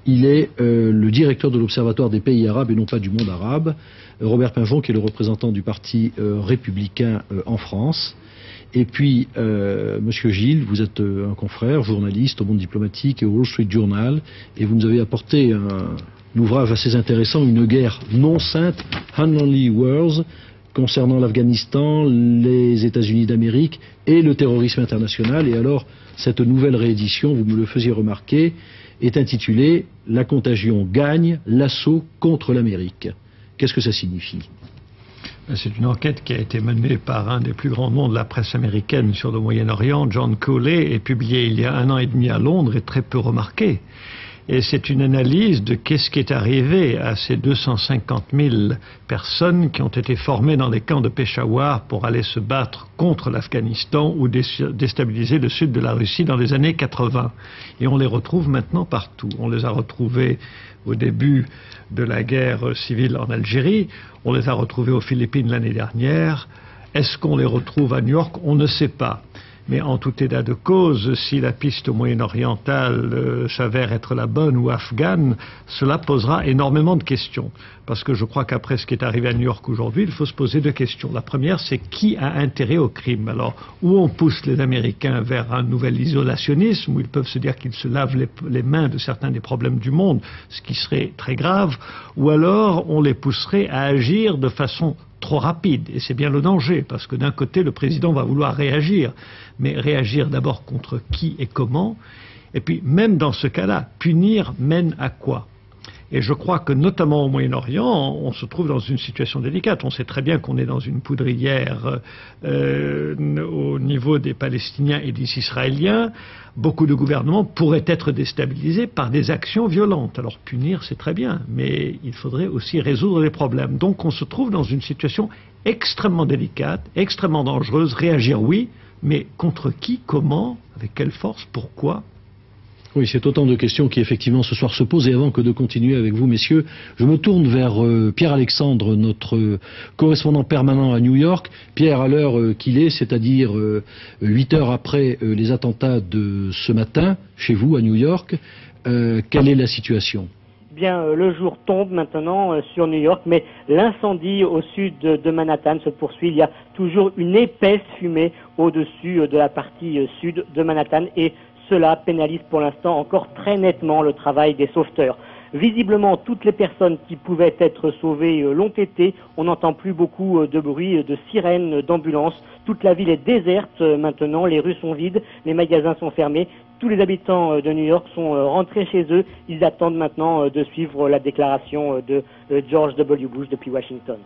Il est le directeur de l'Observatoire des pays arabes et non pas du monde arabe. Robert Pingeon, qui est le représentant du Parti républicain en France. Et puis, Monsieur Gilles, vous êtes un confrère, journaliste au Monde diplomatique et au Wall Street Journal, et vous nous avez apporté un ouvrage assez intéressant, Une guerre non sainte, Unholy Wars, concernant l'Afghanistan, les États-Unis d'Amérique et le terrorisme international. Et alors, cette nouvelle réédition, vous me le faisiez remarquer, est intitulée « La contagion gagne, l'assaut contre l'Amérique ». Qu'est-ce que ça signifie ? C'est une enquête qui a été menée par un des plus grands noms de la presse américaine sur le Moyen-Orient, John Cooley, et publiée il y a 1 an et demi à Londres et très peu remarquée. Et c'est une analyse de qu'est-ce qui est arrivé à ces 250 000 personnes qui ont été formées dans les camps de Peshawar pour aller se battre contre l'Afghanistan ou déstabiliser le sud de la Russie dans les années 80. Et on les retrouve maintenant partout. On les a retrouvés au début de la guerre civile en Algérie, on les a retrouvés aux Philippines l'année dernière. Est-ce qu'on les retrouve à New York? On ne sait pas. Mais en tout état de cause, si la piste moyen-orientale s'avère être la bonne ou afghane, cela posera énormément de questions. Parce que je crois qu'après ce qui est arrivé à New York aujourd'hui, il faut se poser 2 questions. La première, c'est qui a intérêt au crime? Alors, où on pousse les Américains vers un nouvel isolationnisme, où ils peuvent se dire qu'ils se lavent les mains de certains des problèmes du monde, ce qui serait très grave, ou alors on les pousserait à agir de façon trop rapide. Et c'est bien le danger, parce que d'un côté, le président va vouloir réagir, mais réagir d'abord contre qui et comment, et puis même dans ce cas-là, punir mène à quoi? Et je crois que notamment au Moyen-Orient, on se trouve dans une situation délicate. On sait très bien qu'on est dans une poudrière au niveau des Palestiniens et des Israéliens. Beaucoup de gouvernements pourraient être déstabilisés par des actions violentes. Alors punir, c'est très bien, mais il faudrait aussi résoudre les problèmes. Donc on se trouve dans une situation extrêmement délicate, extrêmement dangereuse. Réagir, oui, mais contre qui, comment, avec quelle force, pourquoi? Oui, c'est autant de questions qui effectivement ce soir se posent. Et avant que de continuer avec vous, messieurs, je me tourne vers Pierre-Alexandre, notre correspondant permanent à New York. Pierre, à l'heure qu'il est, c'est-à-dire 8 heures après les attentats de ce matin, chez vous à New York, quelle est la situation ? bien, le jour tombe maintenant sur New York, mais l'incendie au sud de Manhattan se poursuit. Il y a toujours une épaisse fumée au-dessus de la partie sud de Manhattan et cela pénalise pour l'instant encore très nettement le travail des sauveteurs. Visiblement, toutes les personnes qui pouvaient être sauvées l'ont été. On n'entend plus beaucoup de bruit, de sirènes, d'ambulances. Toute la ville est déserte maintenant, les rues sont vides, les magasins sont fermés. Tous les habitants de New York sont rentrés chez eux. Ils attendent maintenant de suivre la déclaration de George W. Bush depuis Washington.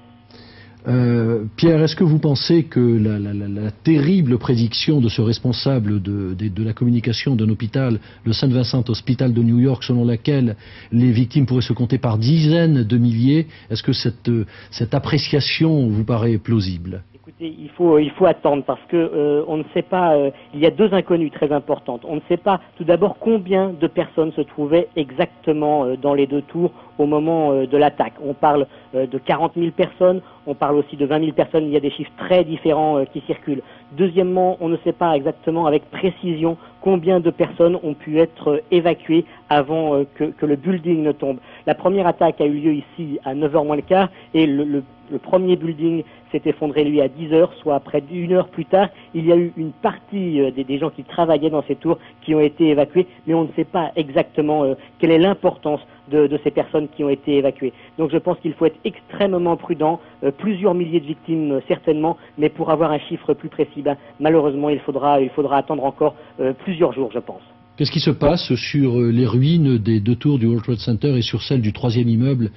Pierre, est-ce que vous pensez que la terrible prédiction de ce responsable de la communication d'un hôpital, le St. Vincent Hospital de New York, selon laquelle les victimes pourraient se compter par dizaines de milliers, est-ce que cette appréciation vous paraît plausible ? Écoutez, il faut attendre parce que on ne sait pas. Il y a deux inconnues très importantes. On ne sait pas tout d'abord combien de personnes se trouvaient exactement dans les deux tours au moment de l'attaque. On parle de 40 000 personnes, on parle aussi de 20 000 personnes. Il y a des chiffres très différents qui circulent. Deuxièmement, on ne sait pas exactement avec précision combien de personnes ont pu être évacuées avant que le building ne tombe. La première attaque a eu lieu ici à 9h moins le quart et le premier building s'est effondré lui à 10h, soit près d'une heure plus tard. Il y a eu une partie des gens qui travaillaient dans ces tours qui ont été évacués, mais on ne sait pas exactement quelle est l'importance de ces personnes qui ont été évacuées. Donc je pense qu'il faut être extrêmement prudent, plusieurs milliers de victimes certainement, mais pour avoir un chiffre plus précis, malheureusement il faudra attendre encore plusieurs jours, je pense. Qu'est-ce qui se passe sur les ruines des deux tours du World Trade Center et sur celle du troisième immeuble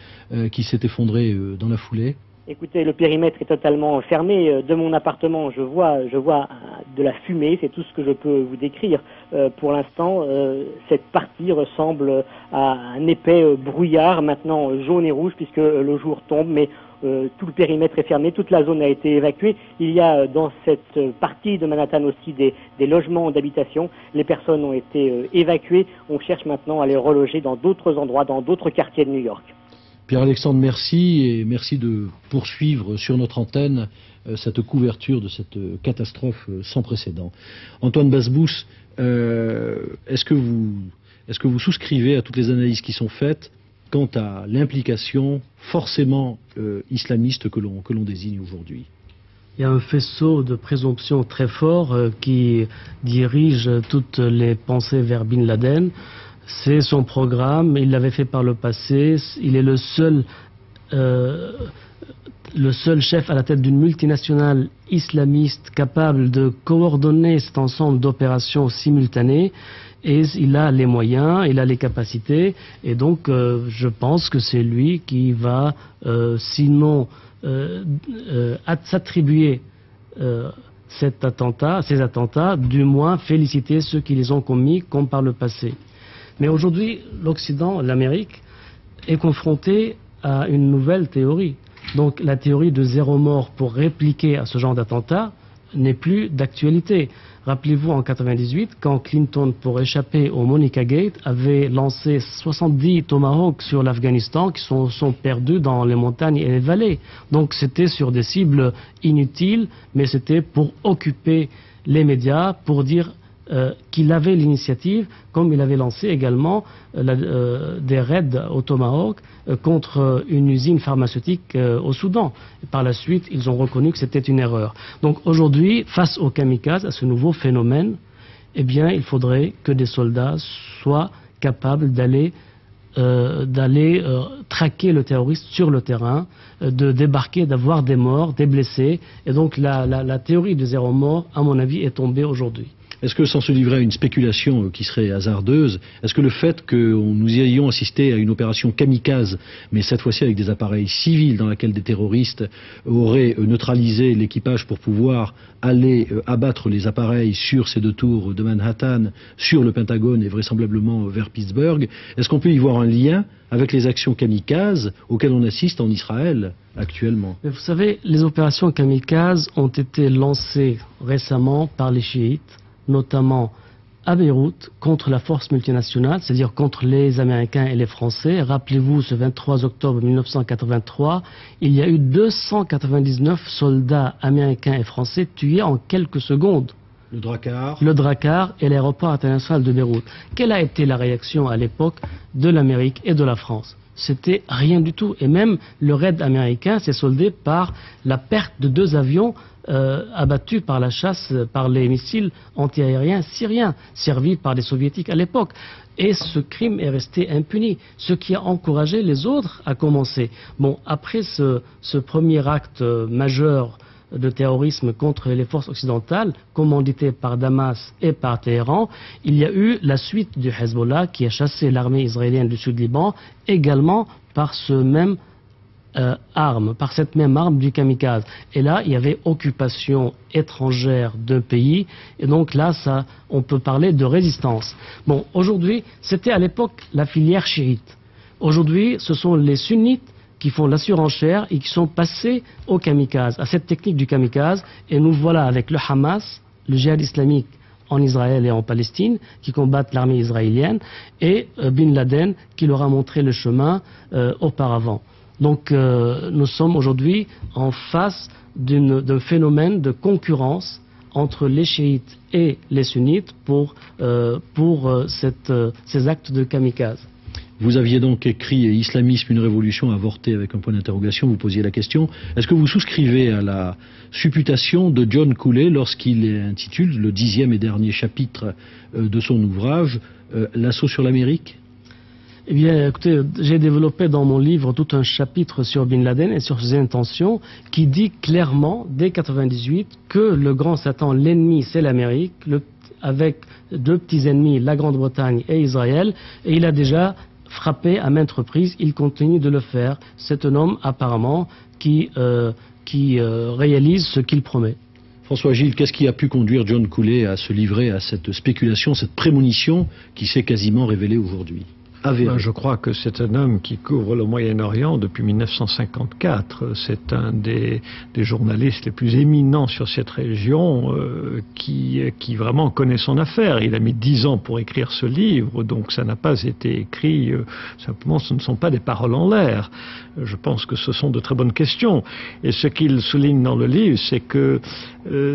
qui s'est effondré dans la foulée ? Écoutez, le périmètre est totalement fermé. De mon appartement, je vois de la fumée, c'est tout ce que je peux vous décrire. Pour l'instant, cette partie ressemble à un épais brouillard, maintenant jaune et rouge, puisque le jour tombe, mais tout le périmètre est fermé, toute la zone a été évacuée. Il y a dans cette partie de Manhattan aussi des logements d'habitation. Les personnes ont été évacuées. On cherche maintenant à les reloger dans d'autres endroits, dans d'autres quartiers de New York. Pierre-Alexandre, merci et merci de poursuivre sur notre antenne cette couverture de cette catastrophe sans précédent. Antoine Basbous, est-ce que vous souscrivez à toutes les analyses qui sont faites quant à l'implication forcément islamiste que l'on désigne aujourd'hui ? Il y a un faisceau de présomption très fort qui dirige toutes les pensées vers Bin Laden. C'est son programme, il l'avait fait par le passé, il est le seul chef à la tête d'une multinationale islamiste capable de coordonner cet ensemble d'opérations simultanées et il a les moyens, il a les capacités et donc je pense que c'est lui qui va sinon s'attribuer ces attentats, du moins féliciter ceux qui les ont commis comme par le passé. Mais aujourd'hui, l'Occident, l'Amérique, est confronté à une nouvelle théorie. Donc la théorie de zéro mort pour répliquer à ce genre d'attentat n'est plus d'actualité. Rappelez-vous en 1998, quand Clinton, pour échapper au Monica Gate, avait lancé 70 Tomahawks sur l'Afghanistan qui sont perdus dans les montagnes et les vallées. Donc c'était sur des cibles inutiles, mais c'était pour occuper les médias, pour dire qu'il avait l'initiative, comme il avait lancé également des raids au Tomahawk contre une usine pharmaceutique au Soudan. Et par la suite, ils ont reconnu que c'était une erreur. Donc aujourd'hui, face aux kamikazes, à ce nouveau phénomène, eh bien, il faudrait que des soldats soient capables d'aller traquer le terroriste sur le terrain, de débarquer, d'avoir des morts, des blessés. Et donc la théorie de zéro mort, à mon avis, est tombée aujourd'hui. Est-ce que, sans se livrer à une spéculation qui serait hasardeuse, est-ce que le fait que nous ayons assisté à une opération kamikaze, mais cette fois-ci avec des appareils civils dans laquelle des terroristes auraient neutralisé l'équipage pour pouvoir aller abattre les appareils sur ces deux tours de Manhattan, sur le Pentagone et vraisemblablement vers Pittsburgh, est-ce qu'on peut y voir un lien avec les actions kamikazes auxquelles on assiste en Israël actuellement? Mais vous savez, les opérations kamikazes ont été lancées récemment par les chiites, notamment à Beyrouth, contre la force multinationale, c'est-à-dire contre les Américains et les Français. Rappelez-vous, ce 23 octobre 1983, il y a eu 299 soldats américains et français tués en quelques secondes. Le Drakkar et l'aéroport international de Beyrouth. Quelle a été la réaction à l'époque de l'Amérique et de la France? c'était rien du tout. Et même le raid américain s'est soldé par la perte de 2 avions abattus par la chasse, par les missiles antiaériens syriens, servis par les soviétiques à l'époque. Et ce crime est resté impuni, ce qui a encouragé les autres à commencer. Bon, après ce premier acte majeur de terrorisme contre les forces occidentales, commandité par Damas et par Téhéran, il y a eu la suite du Hezbollah qui a chassé l'armée israélienne du Sud-Liban, également par cette même arme du kamikaze. Et là, il y avait occupation étrangère d'un pays, et donc là, on peut parler de résistance. Bon, aujourd'hui, c'était à l'époque la filière chiite. Aujourd'hui, ce sont les sunnites qui font la surenchère et qui sont passés au kamikaze, à cette technique du kamikaze, et nous voilà avec le Hamas, le djihad islamique en Israël et en Palestine, qui combattent l'armée israélienne, et Bin Laden, qui leur a montré le chemin auparavant. Donc nous sommes aujourd'hui en face d'un phénomène de concurrence entre les chiites et les sunnites pour ces actes de kamikaze. Vous aviez donc écrit « Islamisme, une révolution avortée » avec un point d'interrogation, vous posiez la question. Est-ce que vous souscrivez à la supputation de John Cooley lorsqu'il intitule le 10e et dernier chapitre de son ouvrage « L'assaut sur l'Amérique » ? Eh bien, écoutez, j'ai développé dans mon livre tout un chapitre sur Bin Laden et sur ses intentions qui dit clairement, dès 1998, que le grand Satan, l'ennemi, c'est l'Amérique, avec 2 petits ennemis, la Grande-Bretagne et Israël, et il a déjà frappé à maintes reprises, il continue de le faire. C'est un homme, apparemment, qui réalise ce qu'il promet. François Gilles, qu'est-ce qui a pu conduire John Cooley à se livrer à cette spéculation, cette prémonition qui s'est quasiment révélée aujourd'hui ? Je crois que c'est un homme qui couvre le Moyen-Orient depuis 1954. C'est un des journalistes les plus éminents sur cette région qui vraiment connaît son affaire. Il a mis 10 ans pour écrire ce livre, donc ça n'a pas été écrit, simplement ce ne sont pas des paroles en l'air. Je pense que ce sont de très bonnes questions. Et ce qu'il souligne dans le livre, c'est que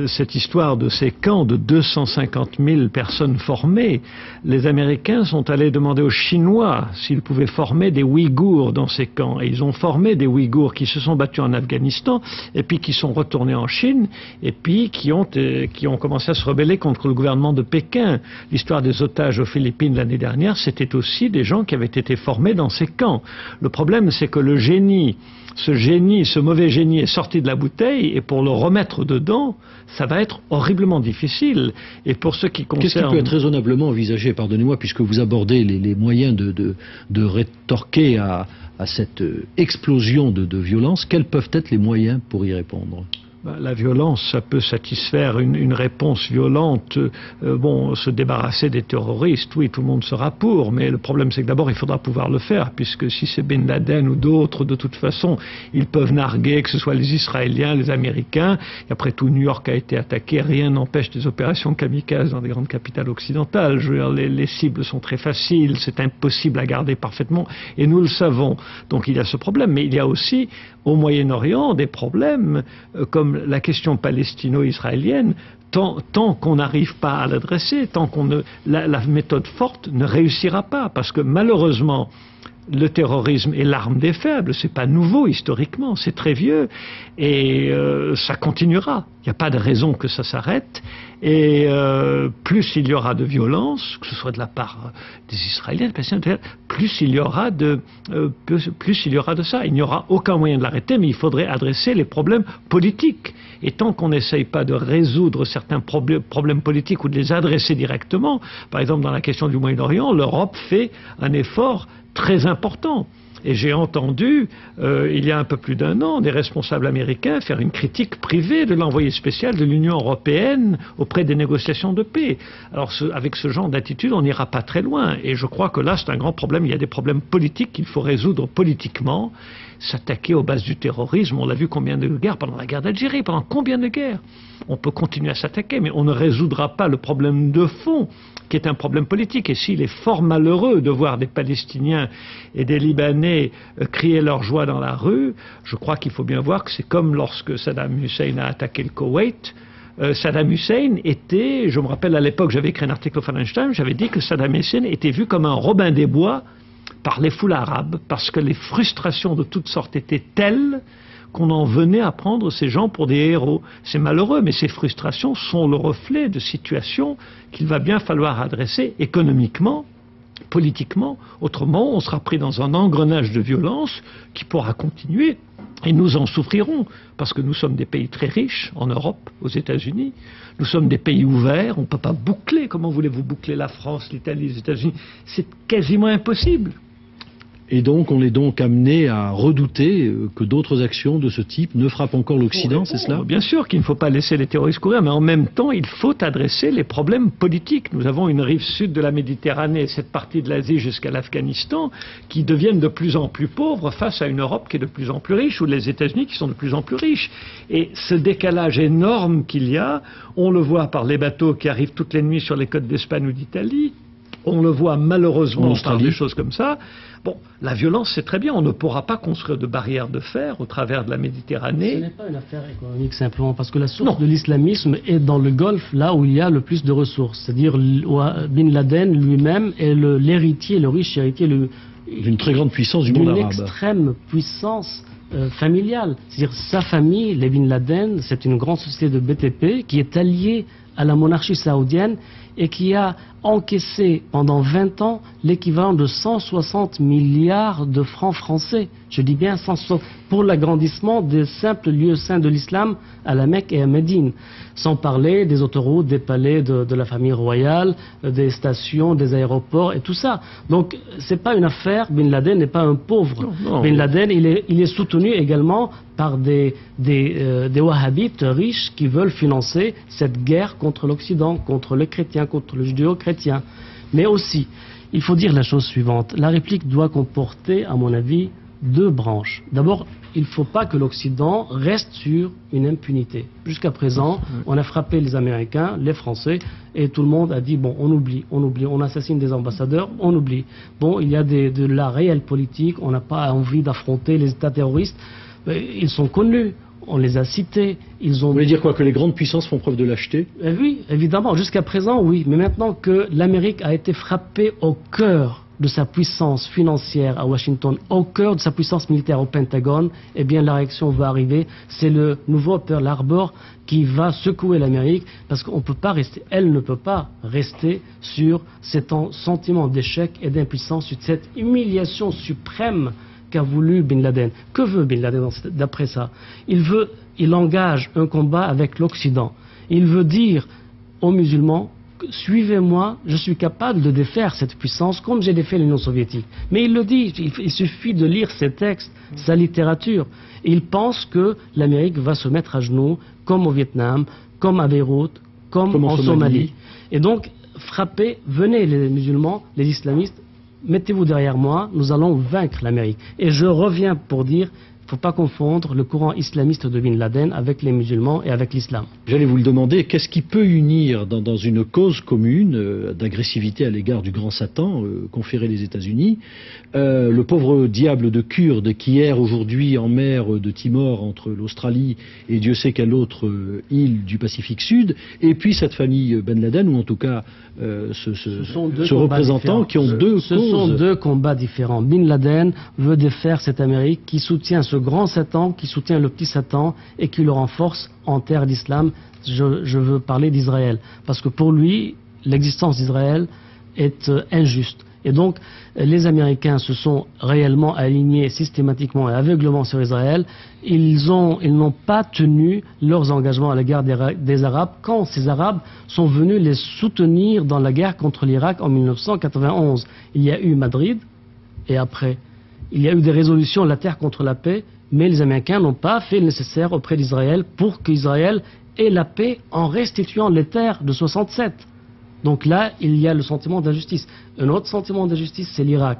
cette histoire de ces camps de 250 000 personnes formées, les Américains sont allés demander aux Chinois s'ils pouvaient former des Ouïghours dans ces camps. Et ils ont formé des Ouïghours qui se sont battus en Afghanistan et puis qui sont retournés en Chine et puis qui ont commencé à se rebeller contre le gouvernement de Pékin. L'histoire des otages aux Philippines l'année dernière, c'était aussi des gens qui avaient été formés dans ces camps. Le problème, c'est que ce mauvais génie est sorti de la bouteille et pour le remettre dedans, ça va être horriblement difficile. Et pour ce qui concerne... Qu'est-ce qui peut être raisonnablement envisagé, pardonnez-moi, puisque vous abordez les moyens de rétorquer à cette explosion de violence, quels peuvent être les moyens pour y répondre ? La violence, ça peut satisfaire une réponse violente. Se débarrasser des terroristes, oui, tout le monde sera pour, mais le problème c'est que d'abord il faudra pouvoir le faire, puisque si c'est Bin Laden ou d'autres, de toute façon, ils peuvent narguer, que ce soit les Israéliens, les Américains. Et après tout, New York a été attaqué, rien n'empêche des opérations kamikazes dans des grandes capitales occidentales. Je veux dire, les cibles sont très faciles, c'est impossible à garder parfaitement, et nous le savons. Donc il y a ce problème, mais il y a aussi au Moyen-Orient des problèmes comme la question palestino-israélienne. Tant qu'on n'arrive pas à l'adresser, la méthode forte ne réussira pas, parce que malheureusement le terrorisme est l'arme des faibles. C'est pas nouveau historiquement, c'est très vieux et ça continuera. Il n'y a pas de raison que ça s'arrête. Et plus il y aura de violence, que ce soit de la part des Israéliens, des Palestiniens, plus il y aura de ça. Il n'y aura aucun moyen de l'arrêter, mais il faudrait adresser les problèmes politiques. Et tant qu'on n'essaye pas de résoudre certains problèmes politiques ou de les adresser directement, par exemple dans la question du Moyen-Orient, l'Europe fait un effort très important. Et j'ai entendu, il y a un peu plus d'1 an, des responsables américains faire une critique privée de l'envoyé spécial de l'Union européenne auprès des négociations de paix. Alors avec ce genre d'attitude, on n'ira pas très loin. Et je crois que là, c'est un grand problème. Il y a des problèmes politiques qu'il faut résoudre politiquement. S'attaquer aux bases du terrorisme, on l'a vu combien de guerres, pendant la guerre d'Algérie, pendant combien de guerres. On peut continuer à s'attaquer, mais on ne résoudra pas le problème de fond, qui est un problème politique. Et s'il est fort malheureux de voir des Palestiniens et des Libanais crier leur joie dans la rue, je crois qu'il faut bien voir que c'est comme lorsque Saddam Hussein a attaqué le Koweït. Saddam Hussein était, je me rappelle à l'époque, j'avais écrit un article au Financial Times, j'avais dit que Saddam Hussein était vu comme un Robin des Bois par les foules arabes, parce que les frustrations de toutes sortes étaient telles qu'on en venait à prendre ces gens pour des héros. C'est malheureux, mais ces frustrations sont le reflet de situations qu'il va bien falloir adresser économiquement, politiquement. Autrement, on sera pris dans un engrenage de violence qui pourra continuer. Et nous en souffrirons, parce que nous sommes des pays très riches, en Europe, aux États-Unis. Nous sommes des pays ouverts, on ne peut pas boucler. Comment voulez-vous boucler la France, l'Italie, les États-Unis? C'est quasiment impossible. Et donc, on est donc amené à redouter que d'autres actions de ce type ne frappent encore l'Occident, c'est cela? Bien sûr qu'il ne faut pas laisser les terroristes courir, mais en même temps, il faut adresser les problèmes politiques. Nous avons une rive sud de la Méditerranée, cette partie de l'Asie jusqu'à l'Afghanistan, qui deviennent de plus en plus pauvres face à une Europe qui est de plus en plus riche, ou les États-Unis qui sont de plus en plus riches. Et ce décalage énorme qu'il y a, on le voit par les bateaux qui arrivent toutes les nuits sur les côtes d'Espagne ou d'Italie. On le voit malheureusement par des choses comme ça. Bon, la violence, c'est très bien. On ne pourra pas construire de barrières de fer au travers de la Méditerranée. Ce n'est pas une affaire économique simplement, parce que la source de l'islamisme est dans le Golfe, là où il y a le plus de ressources. C'est-à-dire Bin Laden lui-même est l'héritier, le riche héritier d'une très grande puissance du monde arabe. D'une extrême puissance familiale. C'est-à-dire sa famille, les Bin Laden, c'est une grande société de BTP qui est alliée à la monarchie saoudienne et qui a encaissé pendant 20 ans l'équivalent de 160 milliards de francs français. Je dis bien 160, pour l'agrandissement des simples lieux saints de l'islam à la Mecque et à Médine. Sans parler des autoroutes, des palais de la famille royale, des stations, des aéroports et tout ça. Donc c'est pas une affaire, Bin Laden n'est pas un pauvre. Non. Bin Laden, il est soutenu également par des wahhabites riches qui veulent financer cette guerre contre l'Occident, contre les chrétiens, contre le judéo-chrétien. Mais aussi, il faut dire la chose suivante, la réplique doit comporter, à mon avis, deux branches. D'abord, il ne faut pas que l'Occident reste sur une impunité. Jusqu'à présent, on a frappé les Américains, les Français, et tout le monde a dit, bon, on oublie, on assassine des ambassadeurs, on oublie. Bon, il y a de la réelle politique, on n'a pas envie d'affronter les États terroristes. Ils sont connus, on les a cités. Vous voulez dire quoi, que les grandes puissances font preuve de lâcheté? Oui, évidemment. Jusqu'à présent, oui. Mais maintenant que l'Amérique a été frappée au cœur de sa puissance financière à Washington, au cœur de sa puissance militaire au Pentagone, eh bien la réaction va arriver. C'est le nouveau Pearl Harbor qui va secouer l'Amérique, parce qu'on peut pas rester, elle ne peut pas rester sur cet sentiment d'échec et d'impuissance, sur cette humiliation suprême qu'a voulu Bin Laden. Que veut Bin Laden d'après ça? Il engage un combat avec l'Occident. Il veut dire aux musulmans, suivez-moi, je suis capable de défaire cette puissance comme j'ai défait l'Union soviétique. Mais il le dit, il suffit de lire ses textes, sa littérature. Et il pense que l'Amérique va se mettre à genoux, comme au Vietnam, comme à Beyrouth, comme en Somalie. Et donc, frappez, venez les musulmans, les islamistes, mettez-vous derrière moi, nous allons vaincre l'Amérique. Et je reviens pour dire, il ne faut pas confondre le courant islamiste de Bin Laden avec les musulmans et avec l'islam. J'allais vous le demander, qu'est-ce qui peut unir dans une cause commune d'agressivité à l'égard du grand Satan conféré les États-Unis, le pauvre diable de Kurde qui erre aujourd'hui en mer de Timor entre l'Australie et Dieu sait quelle autre île du Pacifique Sud, et puis cette famille Ben Laden, ou en tout cas ce représentant qui ont deux causes. Ce sont deux combats différents. Bin Laden veut défaire cette Amérique qui soutient ce grand Satan, qui soutient le petit Satan et qui le renforce en terre d'islam. Je veux parler d'Israël, parce que pour lui, l'existence d'Israël est injuste. Et donc, les Américains se sont réellement alignés systématiquement et aveuglement sur Israël. Ils n'ont pas tenu leurs engagements à l'égard des Arabes quand ces Arabes sont venus les soutenir dans la guerre contre l'Irak en 1991. Il y a eu Madrid, et après, il y a eu des résolutions, la terre contre la paix, mais les Américains n'ont pas fait le nécessaire auprès d'Israël pour qu'Israël ait la paix en restituant les terres de 67. Donc là, il y a le sentiment d'injustice. Un autre sentiment d'injustice, c'est l'Irak.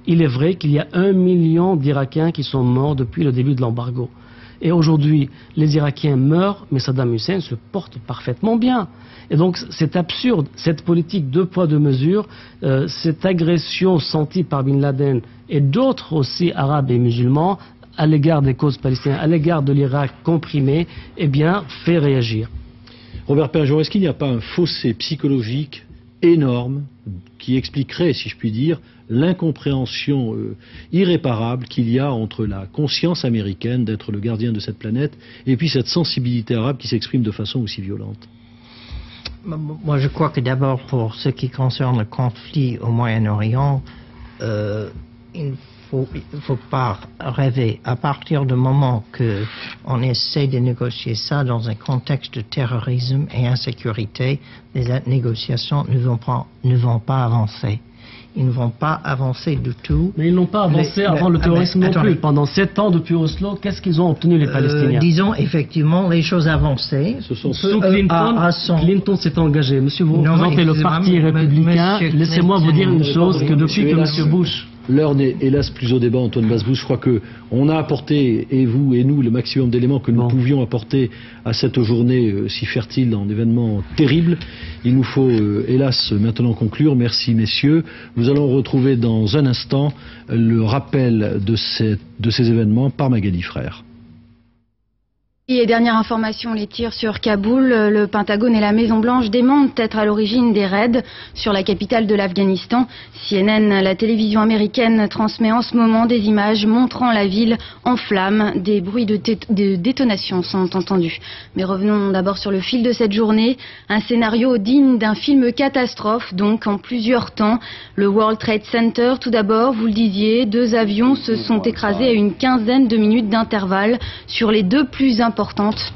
Il est vrai qu'il y a 1 million d'Irakiens qui sont morts depuis le début de l'embargo. Et aujourd'hui, les Irakiens meurent, mais Saddam Hussein se porte parfaitement bien. Et donc c'est absurde, cette politique deux poids deux mesures, cette agression sentie par Bin Laden et d'autres aussi arabes et musulmans à l'égard des causes palestiniennes, à l'égard de l'Irak comprimé, eh bien, fait réagir. Robert Pingeon, est-ce qu'il n'y a pas un fossé psychologique énorme qui expliquerait, si je puis dire, l'incompréhension irréparable qu'il y a entre la conscience américaine d'être le gardien de cette planète et puis cette sensibilité arabe qui s'exprime de façon aussi violente. Moi, je crois que d'abord, pour ce qui concerne le conflit au Moyen-Orient, il ne faut pas rêver. À partir du moment qu'on essaie de négocier ça dans un contexte de terrorisme et insécurité, les négociations ne vont pas avancer. Ils ne vont pas avancer du tout. Mais ils n'ont pas avancé avant le terrorisme non plus. Pendant 7 ans depuis Oslo, qu'est-ce qu'ils ont obtenu les Palestiniens? Disons effectivement les choses avancées. Sous Clinton s'est engagé. Monsieur, vous représentez le parti républicain. Laissez-moi vous dire une chose, que depuis que Monsieur Bush... L'heure n'est hélas plus au débat, Antoine Basbous. Je crois qu'on a apporté, et vous et nous, le maximum d'éléments que nous pouvions apporter à cette journée si fertile en événements terribles. Il nous faut hélas maintenant conclure. Merci messieurs. Nous allons retrouver dans un instant le rappel de ces événements par Magali Frère. Et dernière information, les tirs sur Kaboul, le Pentagone et la Maison-Blanche démentent être à l'origine des raids sur la capitale de l'Afghanistan. CNN, la télévision américaine, transmet en ce moment des images montrant la ville en flammes. Des bruits de détonation sont entendus. Mais revenons d'abord sur le fil de cette journée. Un scénario digne d'un film catastrophe, donc en plusieurs temps. Le World Trade Center, tout d'abord, vous le disiez, 2 avions se sont écrasés à une quinzaine de minutes d'intervalle sur les 2 plus importantes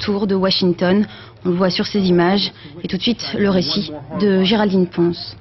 tours de Washington. On le voit sur ces images. Et tout de suite, le récit de Géraldine Ponce.